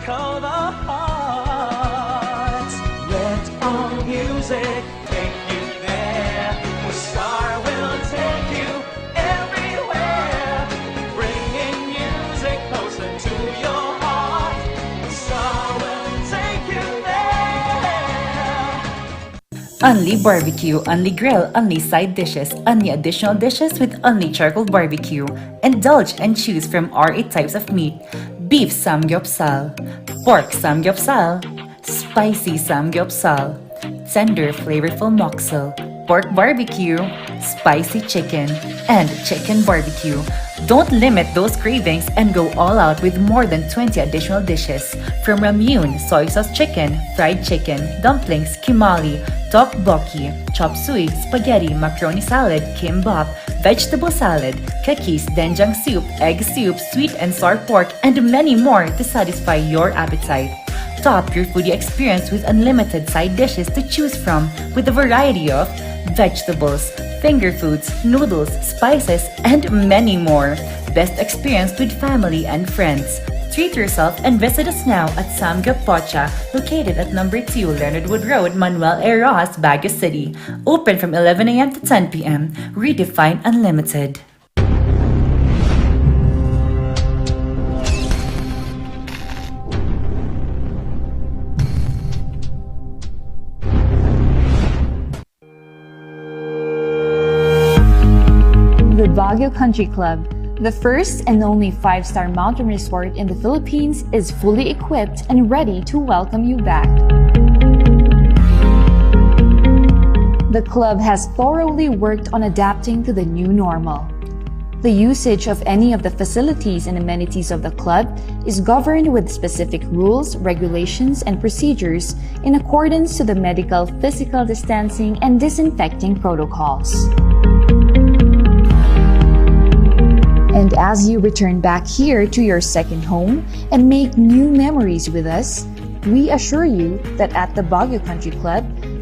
tickle the heart. Let our music take you there, where Star will take you everywhere, bringing music closer to your heart. Star will take you there. Only barbecue, only grill, only side dishes, only additional dishes with only charcoal barbecue. Indulge and choose from our 8 types of meat: beef samgyeopsal, pork samgyeopsal, spicy samgyeopsal, tender flavorful moksel, pork barbecue, spicy chicken, and chicken barbecue. Don't limit those cravings and go all out with more than 20 additional dishes. From ramyun, soy sauce chicken, fried chicken, dumplings, kimali, tteokbokki, chop suey, spaghetti, macaroni salad, kimbap, vegetable salad, cookies, doenjang soup, egg soup, sweet and sour pork, and many more to satisfy your appetite. Top your foodie experience with unlimited side dishes to choose from with a variety of vegetables, finger foods, noodles, spices, and many more. Best experience with family and friends. Treat yourself and visit us now at Samgyup Pocha, located at number 2 Leonard Wood Road, Manuel A. Rojas, Baguio City. Open from 11 a.m. to 10 p.m. Redefine Unlimited. The Baguio Country Club, the first and only 5-star mountain resort in the Philippines, is fully equipped and ready to welcome you back. The club has thoroughly worked on adapting to the new normal. The usage of any of the facilities and amenities of the club is governed with specific rules, regulations, and procedures in accordance to the medical, physical distancing, and disinfecting protocols. And as you return back here to your second home and make new memories with us, we assure you that at the Baguio Country Club,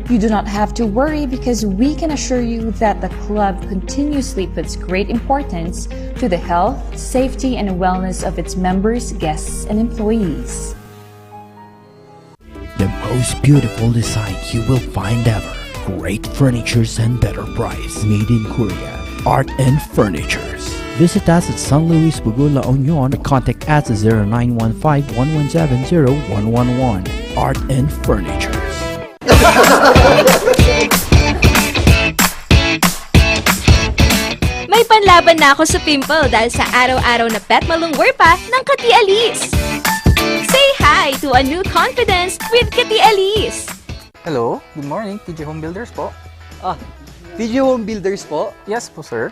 you do not have to worry, because we can assure you that the club continuously puts great importance to the health, safety, and wellness of its members, guests, and employees. The most beautiful design you will find ever. Great furnitures and better price. Made in Korea. Art and Furnitures. Visit us at San Luis, Bogo, La Union, or contact us at 0915-117-0111. Art and Furnitures. May panlaban na ako sa pimple dahil sa araw-araw na pet malungwer pa ng Kati Alice. Say hi to a new confidence with Kati Alice. Hello, good morning, TJ Home Builders po. TJ Home Builders po? Yes po, sir.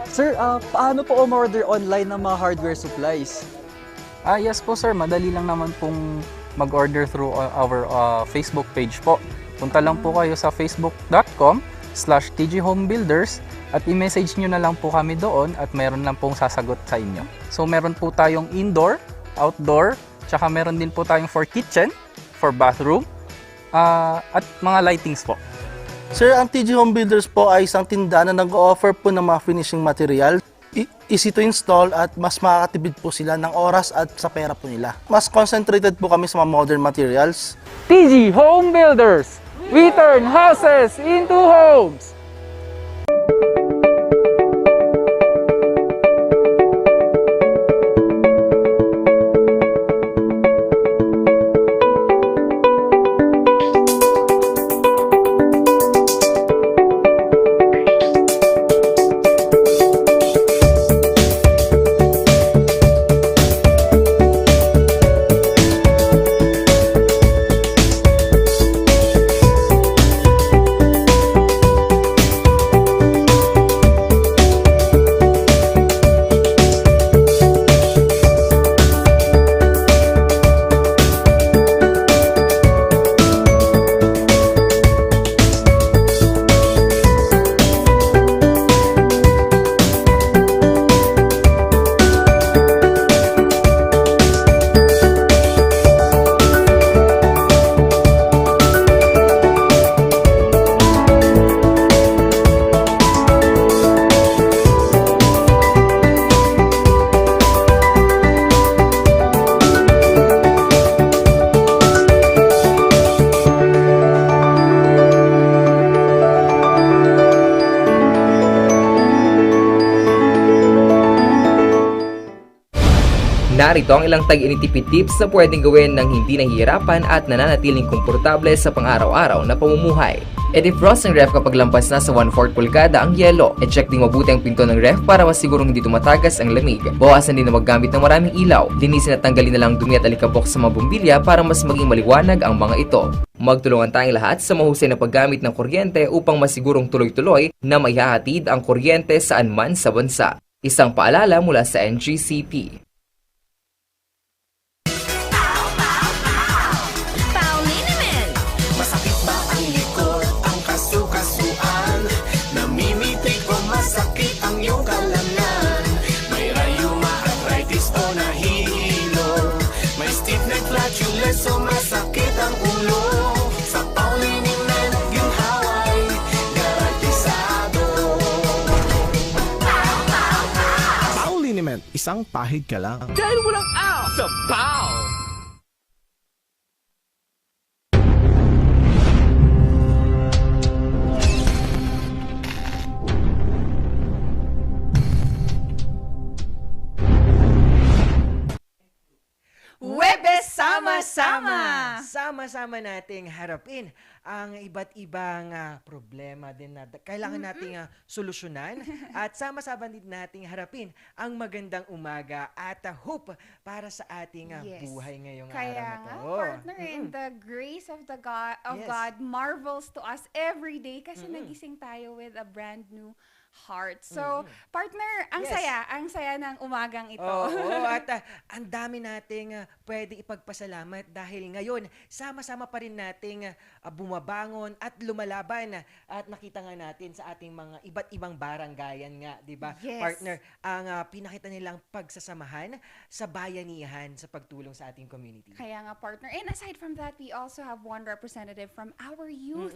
Sir, paano po umorder online ng mga hardware supplies? Yes po, sir. Madali lang naman pong mag-order through our Facebook page po. Punta lang po kayo sa facebook.com/tjhomebuilders at i-message nyo na lang po kami doon at meron lang pong sasagot sa inyo. So, meron po tayong indoor, outdoor, tsaka meron din po tayong for kitchen, for bathroom, at mga lightings po. Sir, ang TJ Home Builders po ay isang tindahan na nag-o-offer po ng mga finishing material. Easy to install at mas makakatipid po sila ng oras at sa pera po nila. Mas concentrated po kami sa mga modern materials. TJ Home Builders! We turn houses into homes! Narito ang ilang tag-initipid tips na pwedeng gawin ng hindi nahihirapan at nananatiling komportable sa pang-araw-araw na pamumuhay. I-defrost ang ref kapag lampas na sa 1/4 pulgada ang yelo. I-check din mabuti ang pinto ng ref para masigurong hindi tumatagas ang lamig. Bawasan din na maggamit ng maraming ilaw. Linisin at tanggalin na lang dumi at alikabok sa mga bumbilya para mas maging maliwanag ang mga ito. Magtulungan tayong lahat sa mahusay na paggamit ng kuryente upang masigurong tuloy-tuloy na maihahatid ang kuryente saan man sa bansa. Isang paalala mula sa NGCP. Masakit ba ang likod, ang kasukasuan? Namimitig o masakit ang iyong kalamnan? May rayuma, arthritis o nahihilo? May stiff neck, flatulence o masakit ang ulo? Sa Pauliniment, ginhaway, garantisado. Pauliniment, isang pahid ka lang. Dahil walang out sa Pau! Webes Sama-Sama! Sama-sama nating harapin ang iba't ibang problema din na kailangan nating solusyonan at sama-sama din nating harapin ang magandang umaga at hope para sa ating buhay ngayong Kaya araw na nga, to. partner, and the grace of the God marvels to us every day kasi nagising tayo with a brand new heart. So, partner, ang saya ng umagang ito. Oo, at ang dami nating pwede ipagpasalamat dahil ngayon, sama-sama pa rin nating bumabangon at lumalaban at nakita nga natin sa ating mga iba't ibang baranggayan nga, di ba? Yes. Partner, ang pinakita nilang pagsasamahan sa bayanihan sa pagtulong sa ating community. Kaya nga, partner. And aside from that, we also have one representative from our youth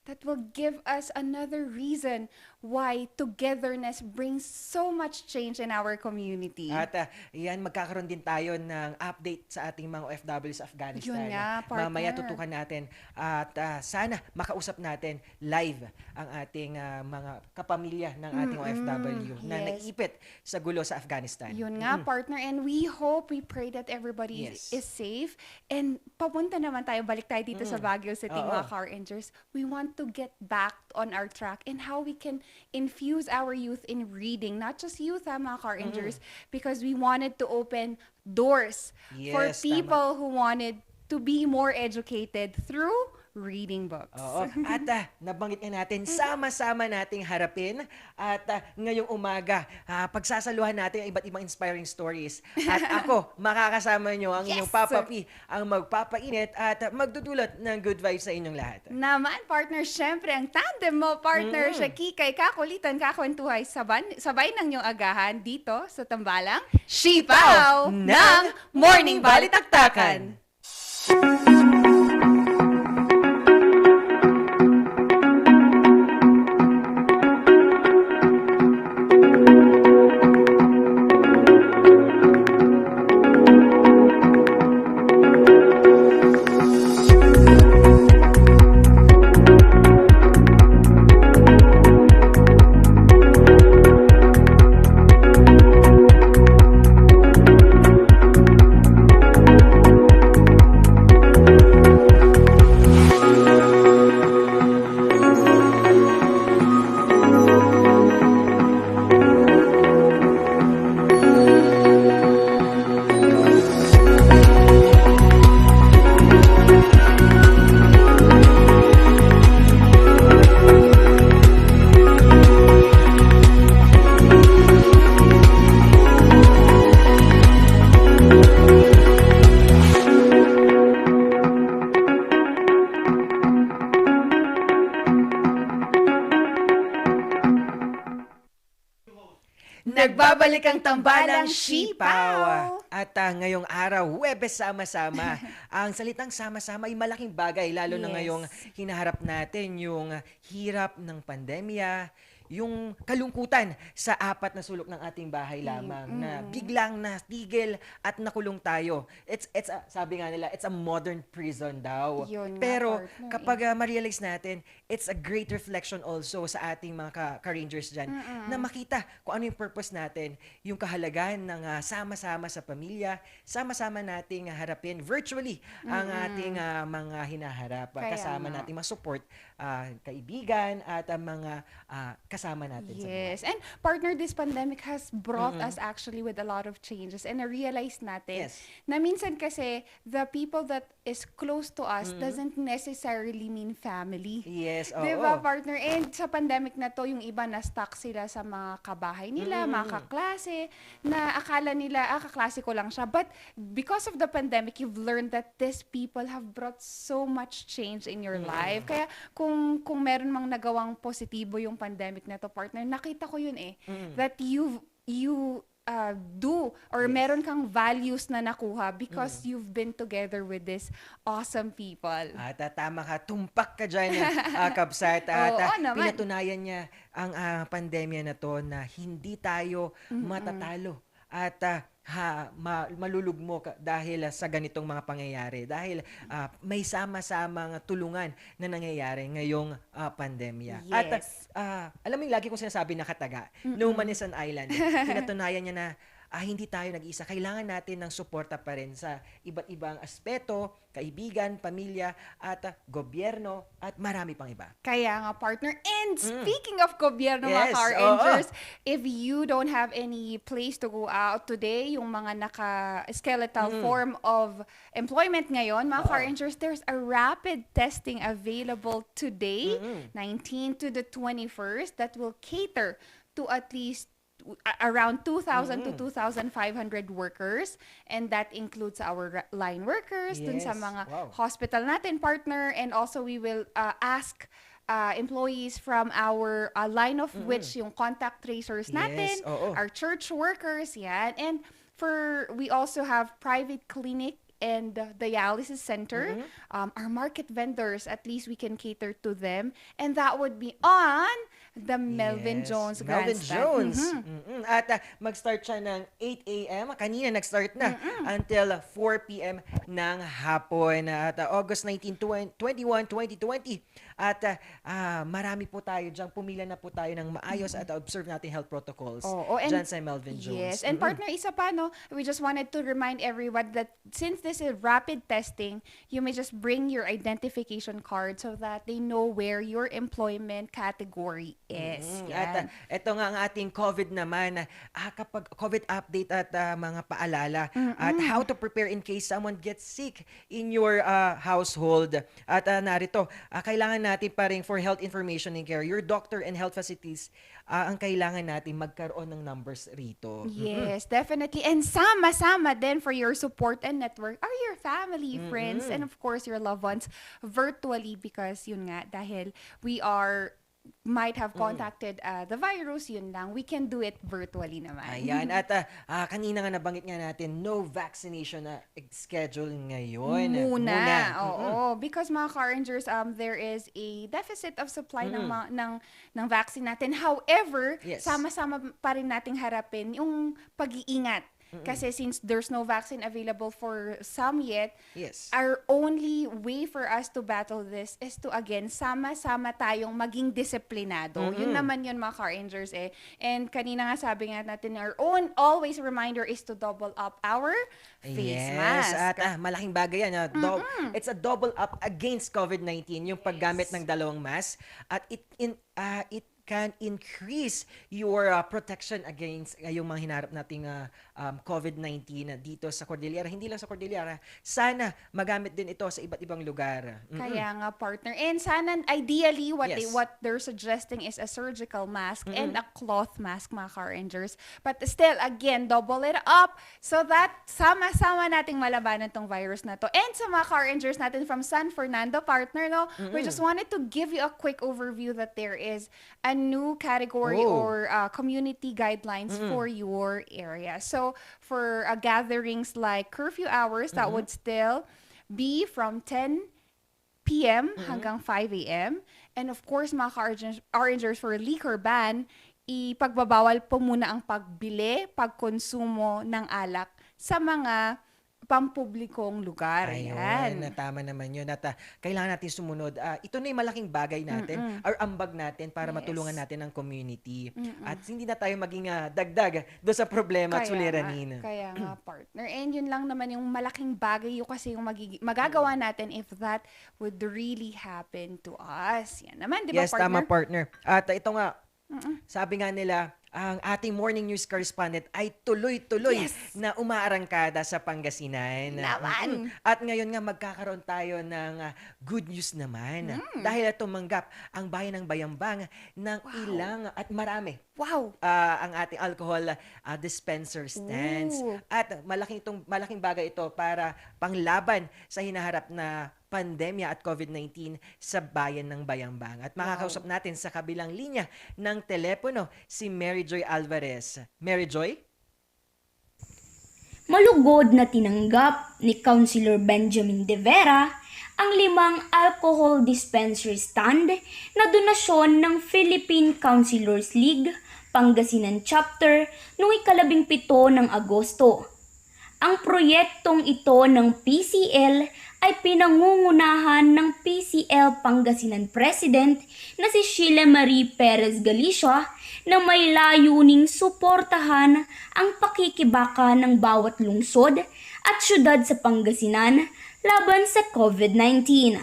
that will give us another reason why togetherness brings so much change in our community. At yan, magkakaroon din tayo ng update sa ating mga OFW sa Afghanistan. Yun nga, partner. Mamaya tutukan natin at sana makausap natin live ang ating mga kapamilya ng ating OFW na naipit sa gulo sa Afghanistan. Yun nga, partner. And we hope, we pray that everybody is safe. And papunta naman tayo, balik tayo dito sa Baguio City, mga car rangers. We want to get back on our track and how we can infuse our youth in reading. Not just youth, mga car rangers, because we wanted to open doors for people who wanted to be more educated through reading books. Oo. At nabanggit nga natin, sama-sama nating harapin at ngayong umaga, pagsasaluhan natin ang iba't ibang inspiring stories. At ako, makakasama nyo ang inyong Papa P, ang magpapainit at magdudulot ng good vibes sa inyong lahat. Naman, partner, syempre, ang tandem mo, partner, siya kikay, kakulitan, kakwentuhay, sabay ng iyong agahan dito sa Tambalang Sipaw ng Morning Balitaktakan. Nagbabalik ang Tambalang Sipaw. At ngayong araw, Webes Sama-Sama. Ang salitang sama-sama ay malaking bagay, lalo na ngayong hinaharap natin yung hirap ng pandemya, yung kalungkutan sa apat na sulok ng ating bahay lamang na biglang natigil at nakulong tayo. Sabi nga nila, it's a modern prison daw. Yun nga, Pero partner, kapag ma-realize natin, it's a great reflection also sa ating mga ka-rangers dyan na makita kung ano yung purpose natin, yung kahalagahan ng sama-sama sa pamilya, sama-sama nating harapin virtually ang ating mga hinaharap, kasama nating ma-support kaibigan at ang mga kasama natin sa buhay. Yes. And partner, this pandemic has brought us actually with a lot of changes, and na-realize natin na minsan kasi the people that is close to us doesn't necessarily mean family. Yes, oo. Diba, partner? And sa pandemic na to, yung iba na-stuck sila sa mga kabahay nila, mga kaklase, na akala nila, kaklase ko lang siya. But because of the pandemic, you've learned that these people have brought so much change in your life. Kaya kung meron mang nagawang positibo yung pandemic na to, partner, nakita ko yun that you do or meron kang values na nakuha because you've been together with this awesome people. At tama ka, tumpak ka dyan, Kabsat. At Oo naman. pinatunayan niya ang pandemya na to na hindi tayo matatalo at malulugmok dahil sa ganitong mga pangyayari. Dahil may sama-samang tulungan na nangyayari ngayong pandemya. Yes. At alam mo yung lagi kong sinasabi na kataga, no man is an island. Pinatunayan niya na hindi tayo nag-iisa. Kailangan natin ng suporta pa rin sa iba't ibang aspeto, kaibigan, pamilya, at gobyerno, at marami pang iba. Kaya nga, partner. And speaking of gobyerno, mga car rangers, if you don't have any place to go out today, yung mga naka-skeletal form of employment ngayon, mga car rangers, there's a rapid testing available today, 19 to the 21st, that will cater to at least around 2,000 to 2,500 workers, and that includes our line workers, dun sa mga hospital natin, partner, and also we will ask employees from our line of which yung contact tracers natin, our church workers, yan, and we also have private clinic and dialysis center, our market vendors, at least we can cater to them, and that would be on the Melvin Jones Melvin Grandstand. Jones. At mag-start siya ng 8 a.m. Kanina nag-start na until 4 p.m. ng hapon. At August 19, 21, 2020. At marami po tayo dyan. Pumila na po tayo ng maayos at observe natin health protocols dyan sa Melvin Jones. Yes, and partner, isa pa, no, we just wanted to remind everyone that since this is rapid testing, you may just bring your identification card so that they know where your employment category is. At ito nga ang ating COVID naman, kapag COVID update at mga paalala at how to prepare in case someone gets sick in your household. At narito, kailangan natin pa rin for health information and care, your doctor and health facilities, ang kailangan natin magkaroon ng numbers rito. Yes, definitely. And sama-sama din for your support and network are your family, friends, and of course your loved ones virtually, because yun nga, dahil we might have contacted the virus, yun lang, we can do it virtually naman. Ayan, at kanina nga nabanggit nga natin, no vaccination na schedule ngayon. Muna. Oo, because mga car rangers, there is a deficit of supply ng vaccine natin. However, sama-sama pa rin nating harapin yung pag-iingat. Kasi since there's no vaccine available for some yet, our only way for us to battle this is to, again, sama-sama tayong maging disiplinado. Yun naman yun, mga car rangers eh. And kanina nga sabi nga natin, our own always reminder is to double up our face mask. At malaking bagay yan. It's a double up against COVID-19, yung paggamit ng dalawang mask. At it can increase your protection against yung mga hinarap nating COVID-19 dito sa Cordillera. Hindi lang sa Cordillera, sana magamit din ito sa iba't ibang lugar. Kaya nga, partner. And sana, ideally, what they're suggesting is a surgical mask and a cloth mask, mga car rangers. But still, again, double it up so that sama-sama nating malabanan tong virus na to. And sa mga car rangers natin from San Fernando, partner, no, we just wanted to give you a quick overview that there is a new category or community guidelines for your area. So for gatherings like curfew hours, that would still be from 10 p.m. hanggang 5 a.m. And of course, mga ka-Orangers, for liquor ban, ipagbabawal po muna ang pagbili, pagkonsumo ng alak sa mga pampublikong lugar. Ayun, tama naman yun. At kailangan natin sumunod. Ito na yung malaking bagay natin or ambag natin para matulungan natin ang community. At hindi na tayo maging dagdag doon sa problema at suliranin. Kaya nga, partner. And yun lang naman yung malaking bagay yung kasi yung magagawa natin if that would really happen to us. Yan naman, di ba, Yes, partner? tama, partner. At ito nga, sabi nga nila, ang ating morning news correspondent ay tuloy-tuloy na umaarangkada sa Pangasinan. Naman! At ngayon nga magkakaroon tayo ng good news naman. Dahil tumanggap ang bayan ng Bayambang ng ilang at marami. Ang ating alcohol dispenser stands. At malaking bagay ito para panglaban sa hinaharap na pandemya at COVID-19 sa bayan ng Bayambang. At makakausap natin sa kabilang linya ng telepono si Mary Joy Alvarez. Mary Joy? Malugod na tinanggap ni Councilor Benjamin De Vera ang 5 alcohol dispensary stand na donasyon ng Philippine Councilors League Pangasinan Chapter noong 17 ng Agosto. Ang proyektong ito ng PCL ay pinangungunahan ng PCL Pangasinan President na si Sheila Marie Perez Galicia na may layuning suportahan ang pakikibaka ng bawat lungsod at syudad sa Pangasinan laban sa COVID-19.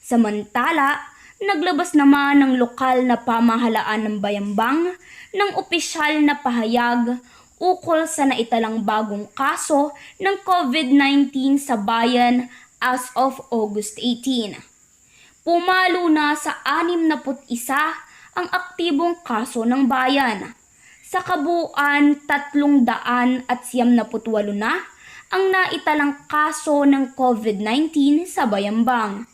Samantala, naglabas naman ng lokal na pamahalaan ng Bayambang ng opisyal na pahayag ukol sa naitalang bagong kaso ng COVID-19 sa bayan as of August 18. Pumalo na sa 61 ang aktibong kaso ng bayan. Sa kabuuan, 398 na ang naitalang kaso ng COVID-19 sa Bayambang.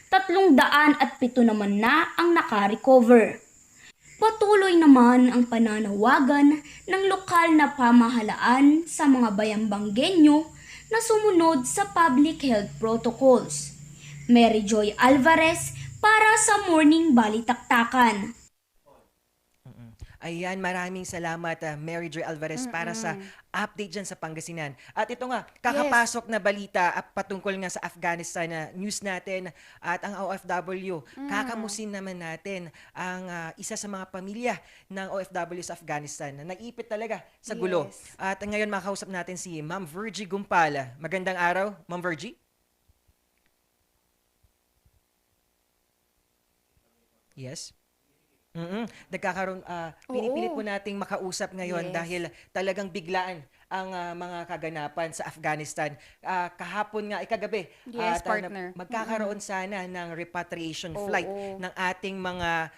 307 naman na ang naka-recover. Patuloy naman ang pananawagan ng lokal na pamahalaan sa mga Bayambanggenyo na sumunod sa public health protocols. Mary Joy Alvarez para sa Morning Balitaktakan. Ayan, maraming salamat Mary Joy Alvarez para sa update dyan sa Pangasinan. At ito nga, kakapasok na balita patungkol nga sa Afghanistan na news natin at ang OFW. Kakamusin naman natin ang isa sa mga pamilya ng OFW sa Afghanistan na nag-ipit talaga sa gulo. At ngayon makausap natin si Ma'am Virgie Gumpala. Magandang araw, Ma'am Virgie. Yes. Nagkakaroon, pinipilit po nating makausap ngayon dahil talagang biglaan ang mga kaganapan sa Afghanistan. Kahapon nga, kagabi, partner. magkakaroon sana ng repatriation flight ng ating mga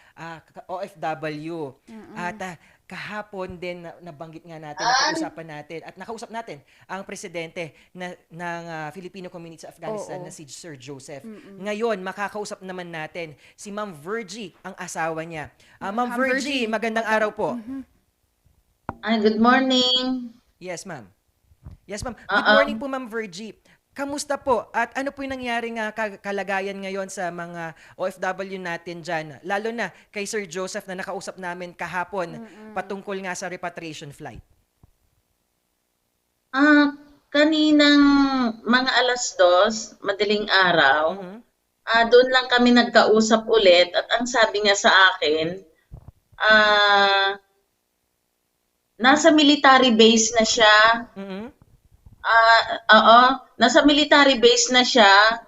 OFW. At kahapon din nabanggit nga natin, nakausapan natin at nakausap natin ang presidente ng Filipino community sa Afghanistan na si Sir Joseph. Ngayon, makakausap naman natin si Ma'am Virgie, ang asawa niya. Ma'am Virgie, magandang araw po. Good morning. Yes, ma'am. Yes, ma'am. Good morning po, Ma'am Virgie. Kamusta po? At ano po yung nangyaring kalagayan ngayon sa mga OFW natin dyan? Lalo na kay Sir Joseph na nakausap namin kahapon patungkol nga sa repatriation flight. Kaninang mga 2:00, madaling araw, doon lang kami nagkausap ulit at ang sabi niya sa akin, nasa military base na siya. Nasa military base na siya.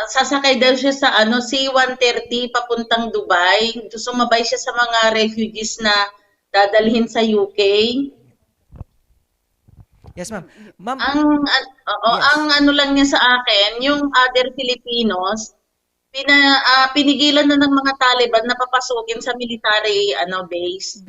Sasakay daw siya sa C-130 papuntang Dubai. Sumabay siya sa mga refugees na dadalhin sa UK. Yes, ma'am. Ang ano lang niya sa akin, yung other Filipinos, pinigilan na ng mga Taliban na papasukin sa military base.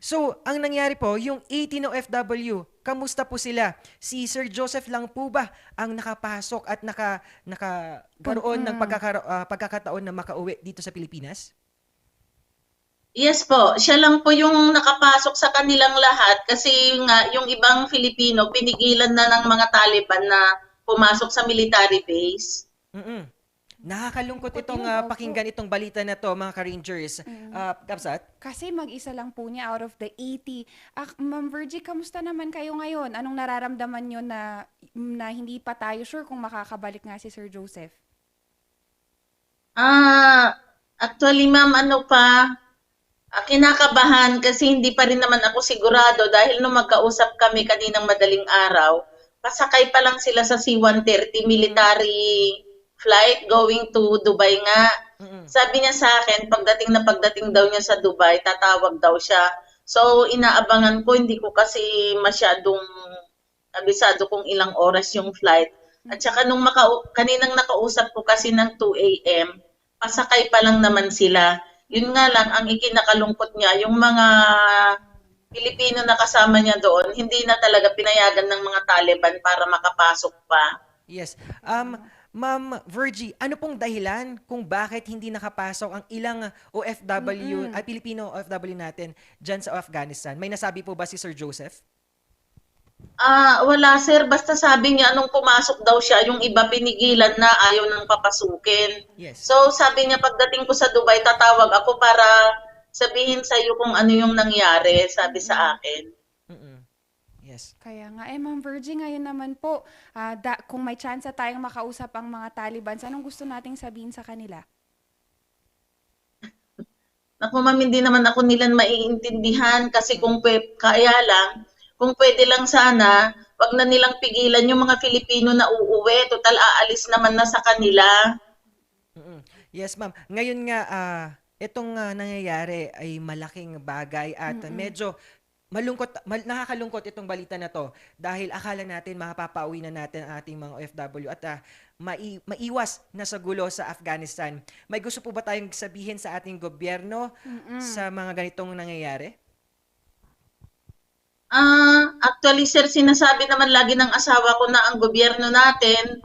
So, ang nangyari po, yung 18 OFW, kamusta po sila? Si Sir Joseph lang po ba ang nakapasok at nakakaroon ng pagkakataon na makauwi dito sa Pilipinas? Yes po, siya lang po yung nakapasok sa kanilang lahat kasi nga yung ibang Filipino pinigilan na ng mga Taliban na pumasok sa military base. Mm. Nakakalungkot itong pakinggan itong balita na to, mga ka-Rangers. Kapsat? Kasi mag-isa lang po niya out of the 80. Ma'am Virgie, kamusta naman kayo ngayon? Anong nararamdaman nyo na hindi pa tayo sure kung makakabalik nga si Sir Joseph? Actually, ma'am, kinakabahan kasi hindi pa rin naman ako sigurado dahil nung magkausap kami kaninang madaling araw, pasakay pa lang sila sa C-130 military flight going to Dubai nga. Sabi niya sa akin, pagdating daw niya sa Dubai, tatawag daw siya. So, inaabangan ko, hindi ko kasi masyadong abisado kung ilang oras yung flight. At saka nung kaninang nakausap ko kasi ng 2 a.m., pasakay pa lang naman sila. Yun nga lang, ang ikinakalungkot niya, yung mga Pilipino na kasama niya doon, hindi na talaga pinayagan ng mga Taliban para makapasok pa. Yes. Ma'am Virgie, ano pong dahilan kung bakit hindi nakapasok ang ilang OFW, Pilipino OFW natin dyan sa Afghanistan? May nasabi po ba si Sir Joseph? Wala sir, basta sabi niya nung pumasok daw siya, yung iba pinigilan na ayaw nang papasukin. Yes. So sabi niya pagdating ko sa Dubai, tatawag ako para sabihin sa iyo kung ano yung nangyari, sabi sa akin. Yes. Kaya nga, Ma'am Virgie, ngayon naman po, kung may chance tayong makausap ang mga Taliban, anong gusto nating sabihin sa kanila? Naku ma'am, hindi naman ako nila maiintindihan kasi kung pwede lang sana, wag na nilang pigilan yung mga Filipino na uuwi. Total, aalis naman na sa kanila. Yes, ma'am. Ngayon nga, itong nangyayari ay malaking bagay at medyo nakakalungkot itong balita na to dahil akala natin mapapauwi na natin ang ating mga OFW at maiwas na sa gulo sa Afghanistan. May gusto po ba tayong sabihin sa ating gobyerno sa mga ganitong nangyayari? Actually, sir, sinasabi naman lagi ng asawa ko na ang gobyerno natin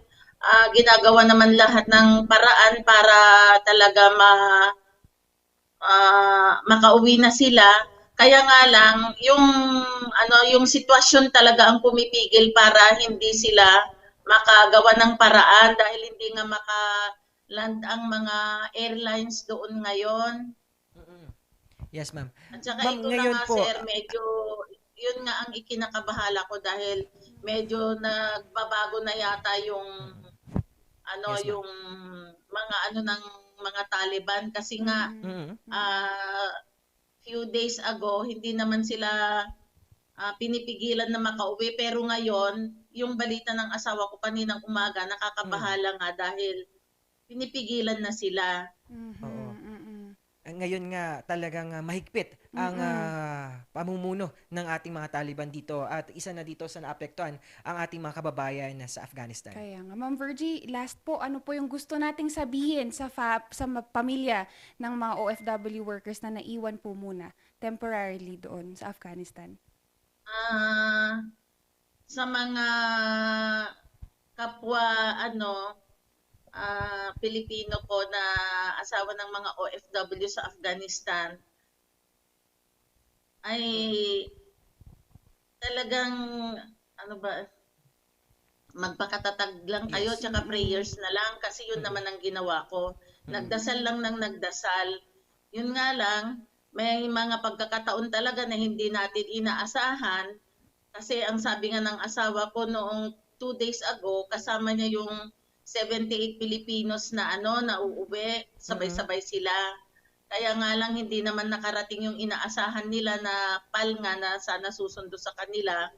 ginagawa naman lahat ng paraan para talaga makauwi na sila. Kaya nga lang, yung sitwasyon talaga ang pumipigil para hindi sila makagawa ng paraan dahil hindi nga makaland ang mga airlines doon ngayon. Yes, ma'am. At saka ito na nga, sir, medyo yun nga ang ikinakabahala ko dahil medyo nagbabago na yata yung yung mga ng mga Taliban kasi nga few days ago hindi naman sila pinipigilan na makauwi pero ngayon yung balita ng asawa ko kaninang umaga nakakabahala nga dahil pinipigilan na sila. Ngayon nga talagang mahigpit ang pamumuno ng ating mga Taliban dito at isa na dito sa naapektuhan ang ating mga kababayan sa Afghanistan. Kaya nga, Ma'am Virgie, last po, ano po yung gusto nating sabihin sa pamilya ng mga OFW workers na naiwan po muna temporarily doon sa Afghanistan? Sa mga kapwa Pilipino ko na asawa ng mga OFW sa Afghanistan ay talagang magpakatatag lang kayo tsaka prayers na lang kasi yun naman ang ginawa ko. Nagdasal lang ng nagdasal. Yun nga lang, may mga pagkakataon talaga na hindi natin inaasahan kasi ang sabi nga ng asawa ko noong 2 days ago, kasama niya yung 78 Filipinos na na uuwi, sabay-sabay sila. Kaya nga lang hindi naman nakarating yung inaasahan nila na PAL nga na sana susundo sa kanila.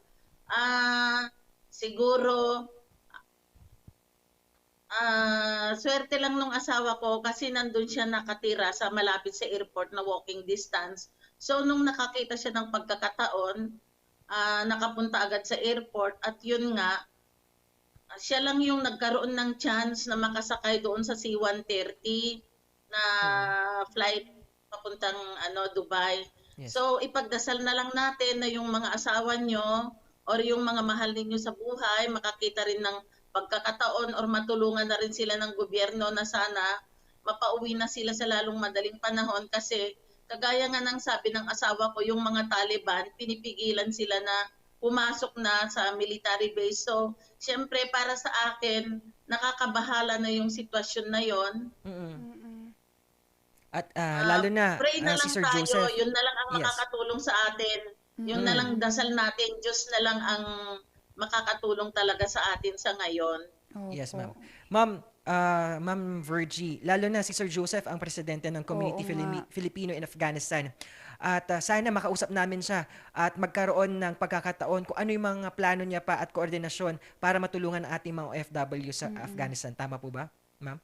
Siguro swerte lang nung asawa ko kasi nandun siya nakatira sa malapit sa airport na walking distance. So nung nakakita siya ng pagkakataon, nakapunta agad sa airport at yun nga, siya lang yung nagkaroon ng chance na makasakay doon sa C-130 na flight papuntang Dubai. Yes. So ipagdasal na lang natin na yung mga asawa nyo or yung mga mahal ninyo sa buhay makakita rin ng pagkakataon or matulungan na rin sila ng gobyerno na sana mapauwi na sila sa lalong madaling panahon kasi kagaya nga ng sabi ng asawa ko, yung mga Taliban, pinipigilan sila na pumasok na sa military base. So, siyempre para sa akin, nakakabahala na yung sitwasyon na yon. At lalo na Pray na si lang Sir tayo, Joseph. yun na lang ang Yes. makakatulong sa atin. Yun na lang dasal natin, Diyos na lang ang makakatulong talaga sa atin sa ngayon. Yes, ma'am. Ma'am Virgie, lalo na si Sir Joseph ang presidente ng Community Filipino in Afghanistan. At sana makausap namin siya at magkaroon ng pagkakataon kung ano yung mga plano niya pa at koordinasyon para matulungan ang ating mga OFW sa Afghanistan. Tama po ba, ma'am?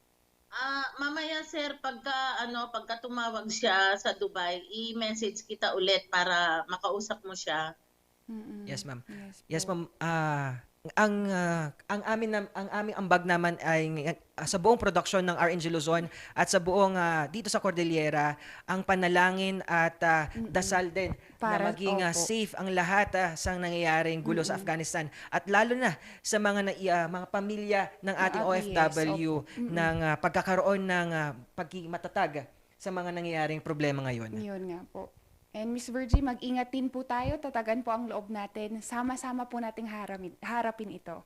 Mamaya sir, pagka tumawag siya sa Dubai, i-message kita ulit para makausap mo siya. Yes, ma'am. Yes, ma'am. Ang aming ambag naman ay sa buong production ng RNG Luzon at sa buong dito sa Cordillera, ang panalangin at dasal din na maging safe ang lahat sa nangyayaring gulo sa Afghanistan at lalo na sa mga pamilya ng ating OFW ng pagkakaroon ng pagiging matatag sa mga nangyayaring problema ngayon. Yun nga po. And Miss Virgie, mag-ingat din po tayo, tatagan po ang loob natin. Sama-sama po nating harapin ito.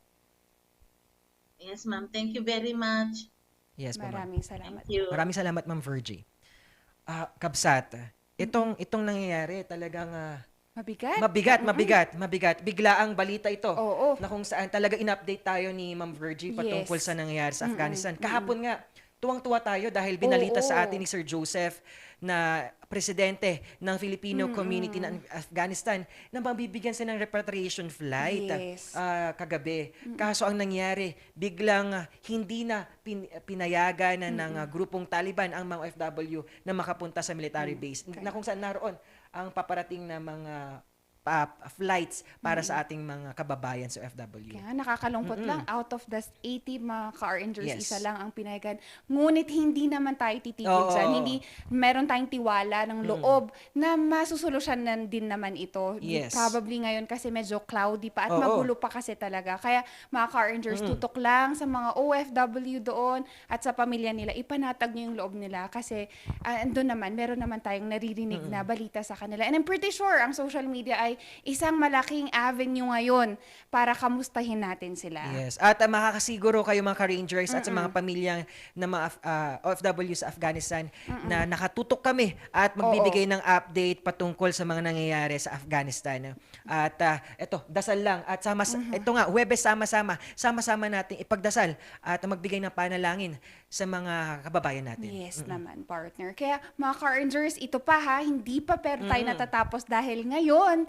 Yes, ma'am. Thank you very much. Yes, po, ma'am. Maraming salamat. Thank you. Maraming salamat, Ma'am Virgie. Kabsat, itong nangyayari talagang mabigat. Bigla ang balita ito na kung saan talaga in-update tayo ni Ma'am Virgie patungkol sa nangyayari sa Afghanistan. Kahapon nga, tuwang-tuwa tayo dahil binalita sa atin ni Sir Joseph na presidente ng Filipino community ng Afghanistan na mabibigyan sila ng repatriation flight kagabi. Kaso ang nangyari, biglang hindi na pinayagan ng grupong Taliban ang mga OFW na makapunta sa military base na kung saan naroon ang paparating na mga flights para sa ating mga kababayan sa OFW. Kaya nakakalungkot lang, out of the 80 mga ka-Rangers, isa lang ang pinayagan. Ngunit hindi naman tayo titigil dyan. Hindi, meron tayong tiwala ng loob na masusolusyonan din naman ito. Probably ngayon kasi medyo cloudy pa at magulo pa kasi talaga. Kaya mga ka-Rangers, tutok lang sa mga OFW doon at sa pamilya nila. Ipanatag niyo yung loob nila kasi andun naman, meron naman tayong naririnig na balita sa kanila. And I'm pretty sure ang social media ay isang malaking avenue ngayon para kamustahin natin sila. Yes. At makakasiguro kayo mga ka-Rangers at sa mga pamilyang na mga OFW sa Afghanistan na nakatutok kami at magbibigay ng update patungkol sa mga nangyayari sa Afghanistan. At ito, dasal lang. At ito nga, Huwebes sama-sama natin ipagdasal at magbigay ng panalangin sa mga kababayan natin. Yes naman, partner. Kaya mga ka-Rangers, ito pa hindi pa pero tayo natatapos dahil ngayon,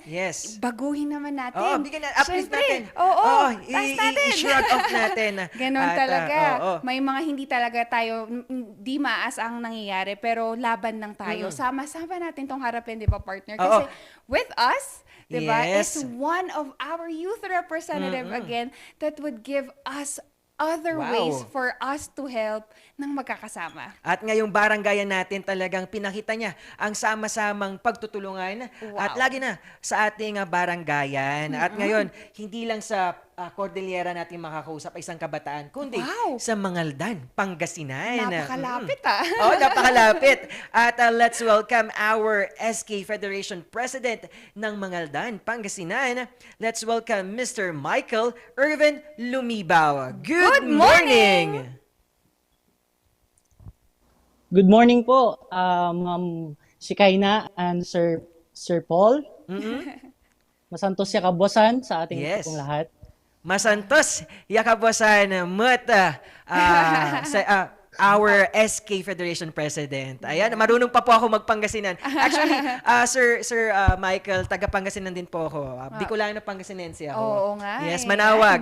baguhin naman natin. Bigyan na, uplift natin. Taas natin. I-shrug off natin. Ganon talaga. May mga hindi talaga tayo, di maas ang nangyayari, pero laban lang tayo. Sama-sama natin tong harapin, di ba, partner? Kasi with us, di ba, is one of our youth representative again that would give us other ways for us to help ng magkakasama. At ngayong baranggayan natin talagang pinakita niya ang sama-samang pagtutulungan at lagi na sa ating baranggayan. At ngayon, hindi lang sa Cordillera natin makakausap ay isang kabataan, kundi sa Mangaldan, Pangasinan. Napakalapit napakalapit. At let's welcome our SK Federation President ng Mangaldan, Pangasinan. Let's welcome Mr. Michael Irvin Lumibaw. Good morning! Good morning po, Ma'am Shikaina and Sir Paul. Masantos siya kabosan sa ating pong lahat. Masantos yakabosan our SK Federation President. Ayan, marunong pa po ako magpangasinan. Actually, Sir Michael, taga Pangasinan din po ako. Bicolano Pangasinense ako. Oo nga. Yes, Manawag.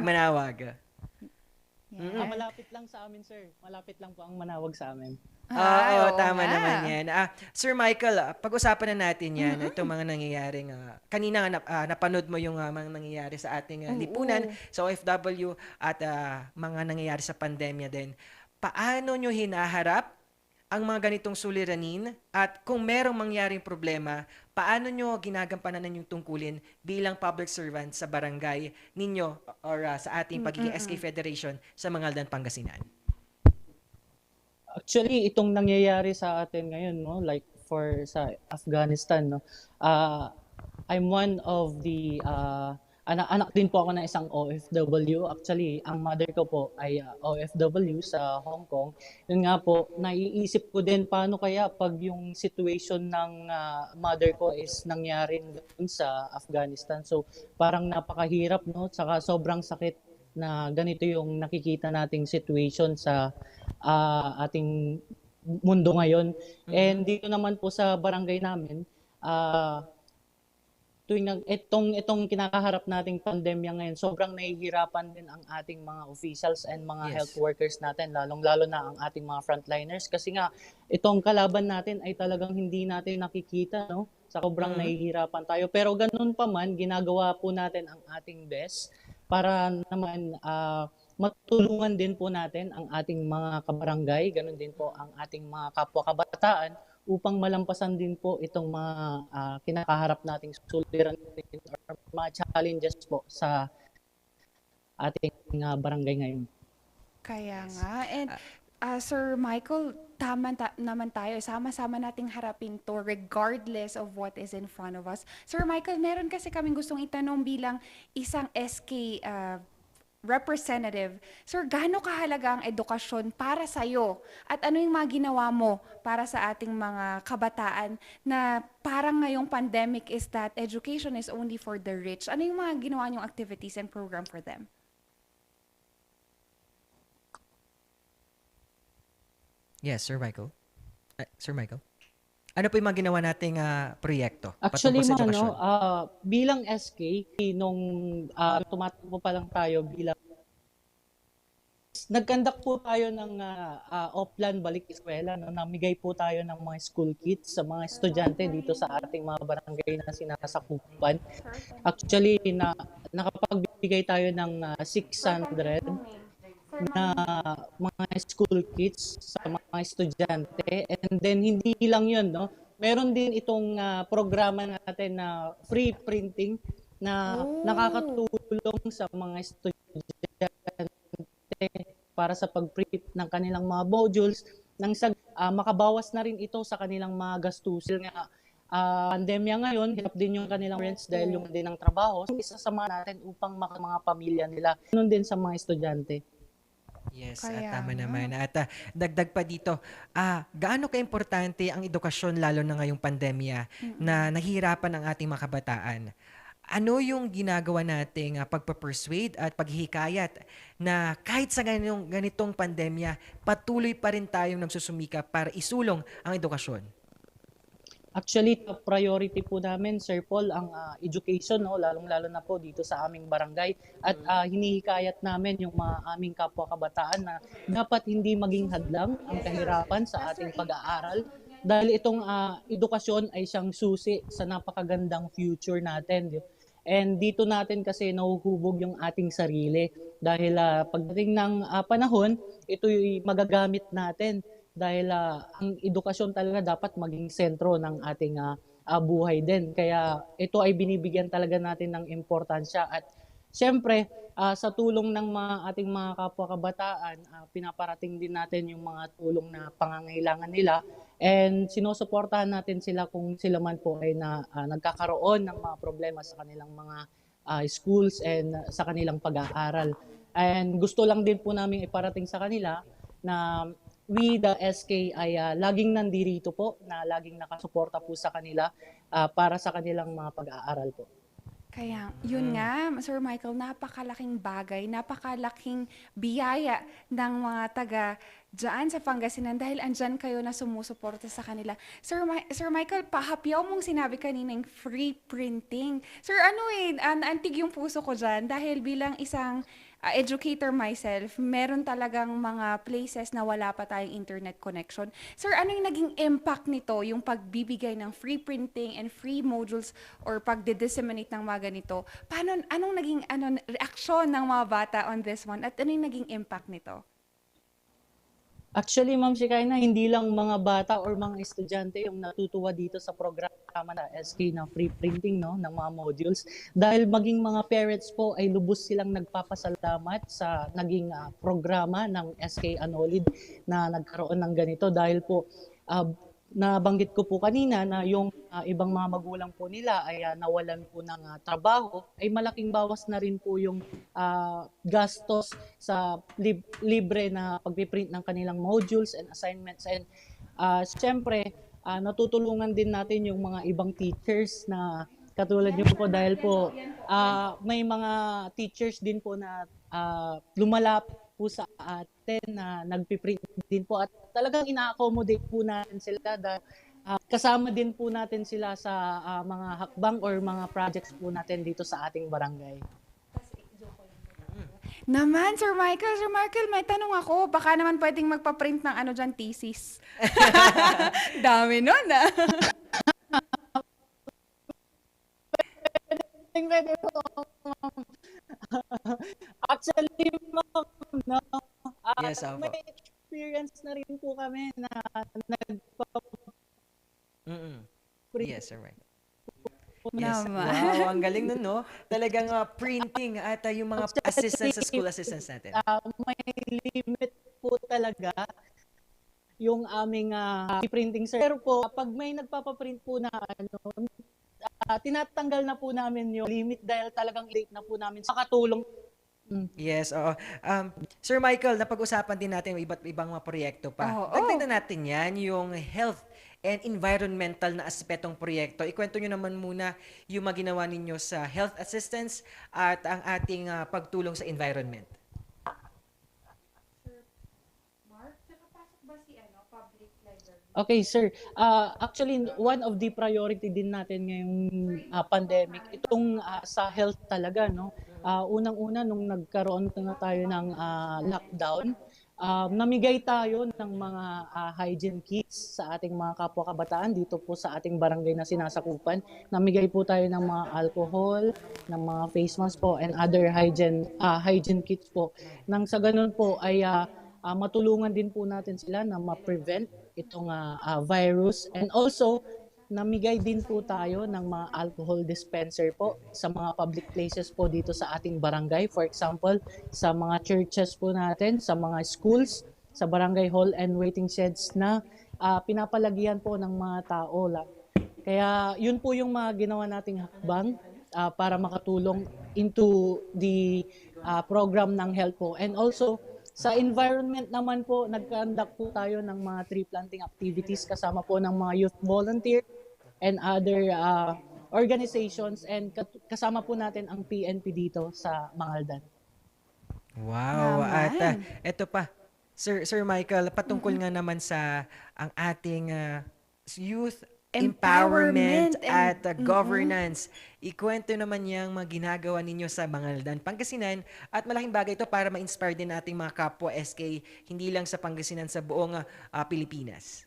Malapit lang sa amin, sir. Malapit lang po ang Manawag sa amin. Tama naman yan. Sir Michael, pag-usapan na natin yan, itong mga nangyayaring, kanina napanood mo yung mga nangyayari sa ating lipunan, sa OFW, at mga nangyayari sa pandemya din. Paano nyo hinaharap ang mga ganitong suliranin at kung merong mangyaring problema, paano nyo ginagampanan yung tungkulin bilang public servant sa barangay ninyo or sa ating pagiging SK Federation sa Mangaldan, Pangasinan? Actually, itong nangyayari sa atin ngayon, no, like sa Afghanistan, no, I'm one of the anak din po ako ng isang OFW. Actually, ang mother ko po ay OFW sa Hong Kong. Yun nga po, naiisip ko din paano kaya pag yung situation ng mother ko is nangyari dun sa Afghanistan. So parang napakahirap, no? Saka sobrang sakit na ganito yung nakikita nating situation sa ating mundo ngayon. And dito naman po sa barangay namin, itong kinakaharap nating pandemya ngayon, sobrang nahihirapan din ang ating mga officials and mga health workers natin, lalong-lalo na ang ating mga frontliners. Kasi nga, itong kalaban natin ay talagang hindi natin nakikita, no? Sobrang nahihirapan tayo. Pero ganun pa man, ginagawa po natin ang ating best para naman matulungan din po natin ang ating mga kabarangay, ganun din po ang ating mga kapwa kabataan upang malampasan din po itong mga kinakaharap nating suliranin or mga challenges po sa ating barangay ngayon. Kaya nga. And Sir Michael, tama naman tayo. Sama-sama nating harapin to regardless of what is in front of us. Sir Michael, meron kasi kaming gustong itanong bilang isang SK representative. Sir, gaano kahalaga ang edukasyon para sa'yo? At ano yung mga ginawa mo para sa ating mga kabataan na parang ngayong pandemic is that education is only for the rich? Ano yung mga ginawa niyong activities and program for them? Yes, Sir Michael. Sir Michael? Ano po yung mga ginawa nating proyekto? Actually, patungkol sa edukasyon? bilang SK, nung tumatakbo pa lang tayo bilang nag-conduct po tayo ng offline balik eskwela, no? Namigay po tayo ng mga school kits sa mga estudyante dito sa ating mga barangay na sinasakupan. Actually, nakapagbigay tayo ng 600 na mga school kits sa mga estudyante. And then hindi lang yun, no? Meron din itong programa natin na free printing na nakakatulong sa mga estudyante para sa pag-print ng kanilang mga modules nang makabawas na rin ito sa kanilang mga gastusin. Nga pandemya ngayon, hirap din yung kanilang parents dahil yung din ng trabaho. Isasama natin upang mga pamilya nila. Ganun din sa mga estudyante. Yes, tama naman. At dagdag pa dito, gaano ka-importante ang edukasyon lalo na ngayong pandemya na nahihirapan ang ating mga kabataan? Ano yung ginagawa nating pagpapersuade at paghihikayat na kahit sa ganitong pandemya, patuloy pa rin tayong nagsusumikap para isulong ang edukasyon? Actually, top priority po namin, Sir Paul, ang education, no? Lalong-lalo na po dito sa aming barangay. At hinihikayat namin yung mga aming kapwa kabataan na dapat hindi maging hadlang ang kahirapan sa ating pag-aaral. Dahil itong edukasyon ay siyang susi sa napakagandang future natin. And dito natin kasi nahuhubog yung ating sarili. Dahil pagdating ng panahon, ito'y magagamit natin. Dahil ang edukasyon talaga dapat maging sentro ng ating buhay din. Kaya ito ay binibigyan talaga natin ng importansya. At siyempre, sa tulong ng ating mga kapwa kabataan, pinaparating din natin yung mga tulong na pangangailangan nila. And sinusuportahan natin sila kung sila man po ay nagkakaroon ng mga problema sa kanilang mga schools and sa kanilang pag-aaral. And gusto lang din po namin iparating sa kanila na we, the SK, ay laging nandirito po, na laging nakasuporta po sa kanila para sa kanilang mga pag-aaral po. Kaya, yun nga, Sir Michael, napakalaking bagay, napakalaking biyaya ng mga taga dyan sa Pangasinan dahil andyan kayo na sumusuporta sa kanila. Sir Michael, pahapyaw mong sinabi kanina yung free printing. Sir, antig yung puso ko dyan dahil bilang isang educator myself, meron talagang mga places na wala pa tayong internet connection. Sir, ano yung naging impact nito, yung pagbibigay ng free printing and free modules or pagde-disseminate ng mga ganito? Anong naging reaksyon ng mga bata on this one at ano yung naging impact nito? Actually, Ma'am Shikaina, hindi lang mga bata or mga estudyante yung natutuwa dito sa programa na SK na free printing, no, ng mga modules. Dahil maging mga parents po ay lubos silang nagpapasalamat sa naging programa ng SK Anolid na nagkaroon ng ganito. Dahil po nabanggit ko po kanina na yung ibang mga magulang po nila ay nawalan po ng trabaho, ay malaking bawas na rin po yung gastos sa libre na pagpiprint ng kanilang modules and assignments. And siyempre, natutulungan din natin yung mga ibang teachers na katulad niyo po dahil po may mga teachers din po na lumalapit po sa atin na nagpiprint din po at talagang ina-accommodate po natin sila dahil kasama din po natin sila sa mga hakbang or mga projects po natin dito sa ating barangay. Naman, Sir Michael, may tanong ako. Baka naman pwedeng magpa-print ng dyan, thesis. Dami nun, Pwede po. Actually, ma'am, no, Yes, opo. may experience na rin po kami na Yes, sir. Right. Yes. Naman. Wow, ang galing nun, no? Talagang printing at yung mga assistants sa school assistants natin. may limit po talaga yung aming printing sir. Pero po, pag may nagpapaprint po na tinatanggal na po namin yung limit dahil talagang late na po namin sa katulong. Yes, oo. Sir Michael, napag-usapan din natin yung iba't ibang mga proyekto pa. Dagdagan natin yan, yung health and environmental na aspetong proyekto. Ikwento nyo naman muna yung mga ginawa ninyo sa health assistance at ang ating pagtulong sa environment. Okay, sir. Actually, one of the priority din natin ngayong pandemic, itong sa health talaga, no? Unang-una, nung nagkaroon na tayo ng lockdown, namigay tayo ng mga hygiene kits sa ating mga kapwa kabataan dito po sa ating barangay na sinasakupan. Namigay po tayo ng mga alcohol, ng mga face mask po, and other hygiene kits po. Nang sa ganun po ay matulungan din po natin sila na ma-prevent itong virus, and also namigay din po tayo ng mga alcohol dispenser po sa mga public places po dito sa ating barangay. For example, sa mga churches po natin, sa mga schools, sa barangay hall and waiting sheds na pinapalagian po ng mga tao lang. Kaya yun po yung mga ginawa nating hakbang para makatulong into the program ng health po. And also, sa environment naman po, nag-conduct po tayo ng mga tree planting activities kasama po ng mga youth volunteer and other organizations, and kasama po natin ang PNP dito sa Mangaldan. Wow. At eto pa, Sir Michael, patungkol nga naman sa ang ating youth empowerment at governance. Ikwento naman yung mga ginagawa ninyo sa Mangaldan, Pangasinan, at malaking bagay ito para ma-inspire din nating mga kapwa SK, hindi lang sa Pangasinan, sa buong Pilipinas.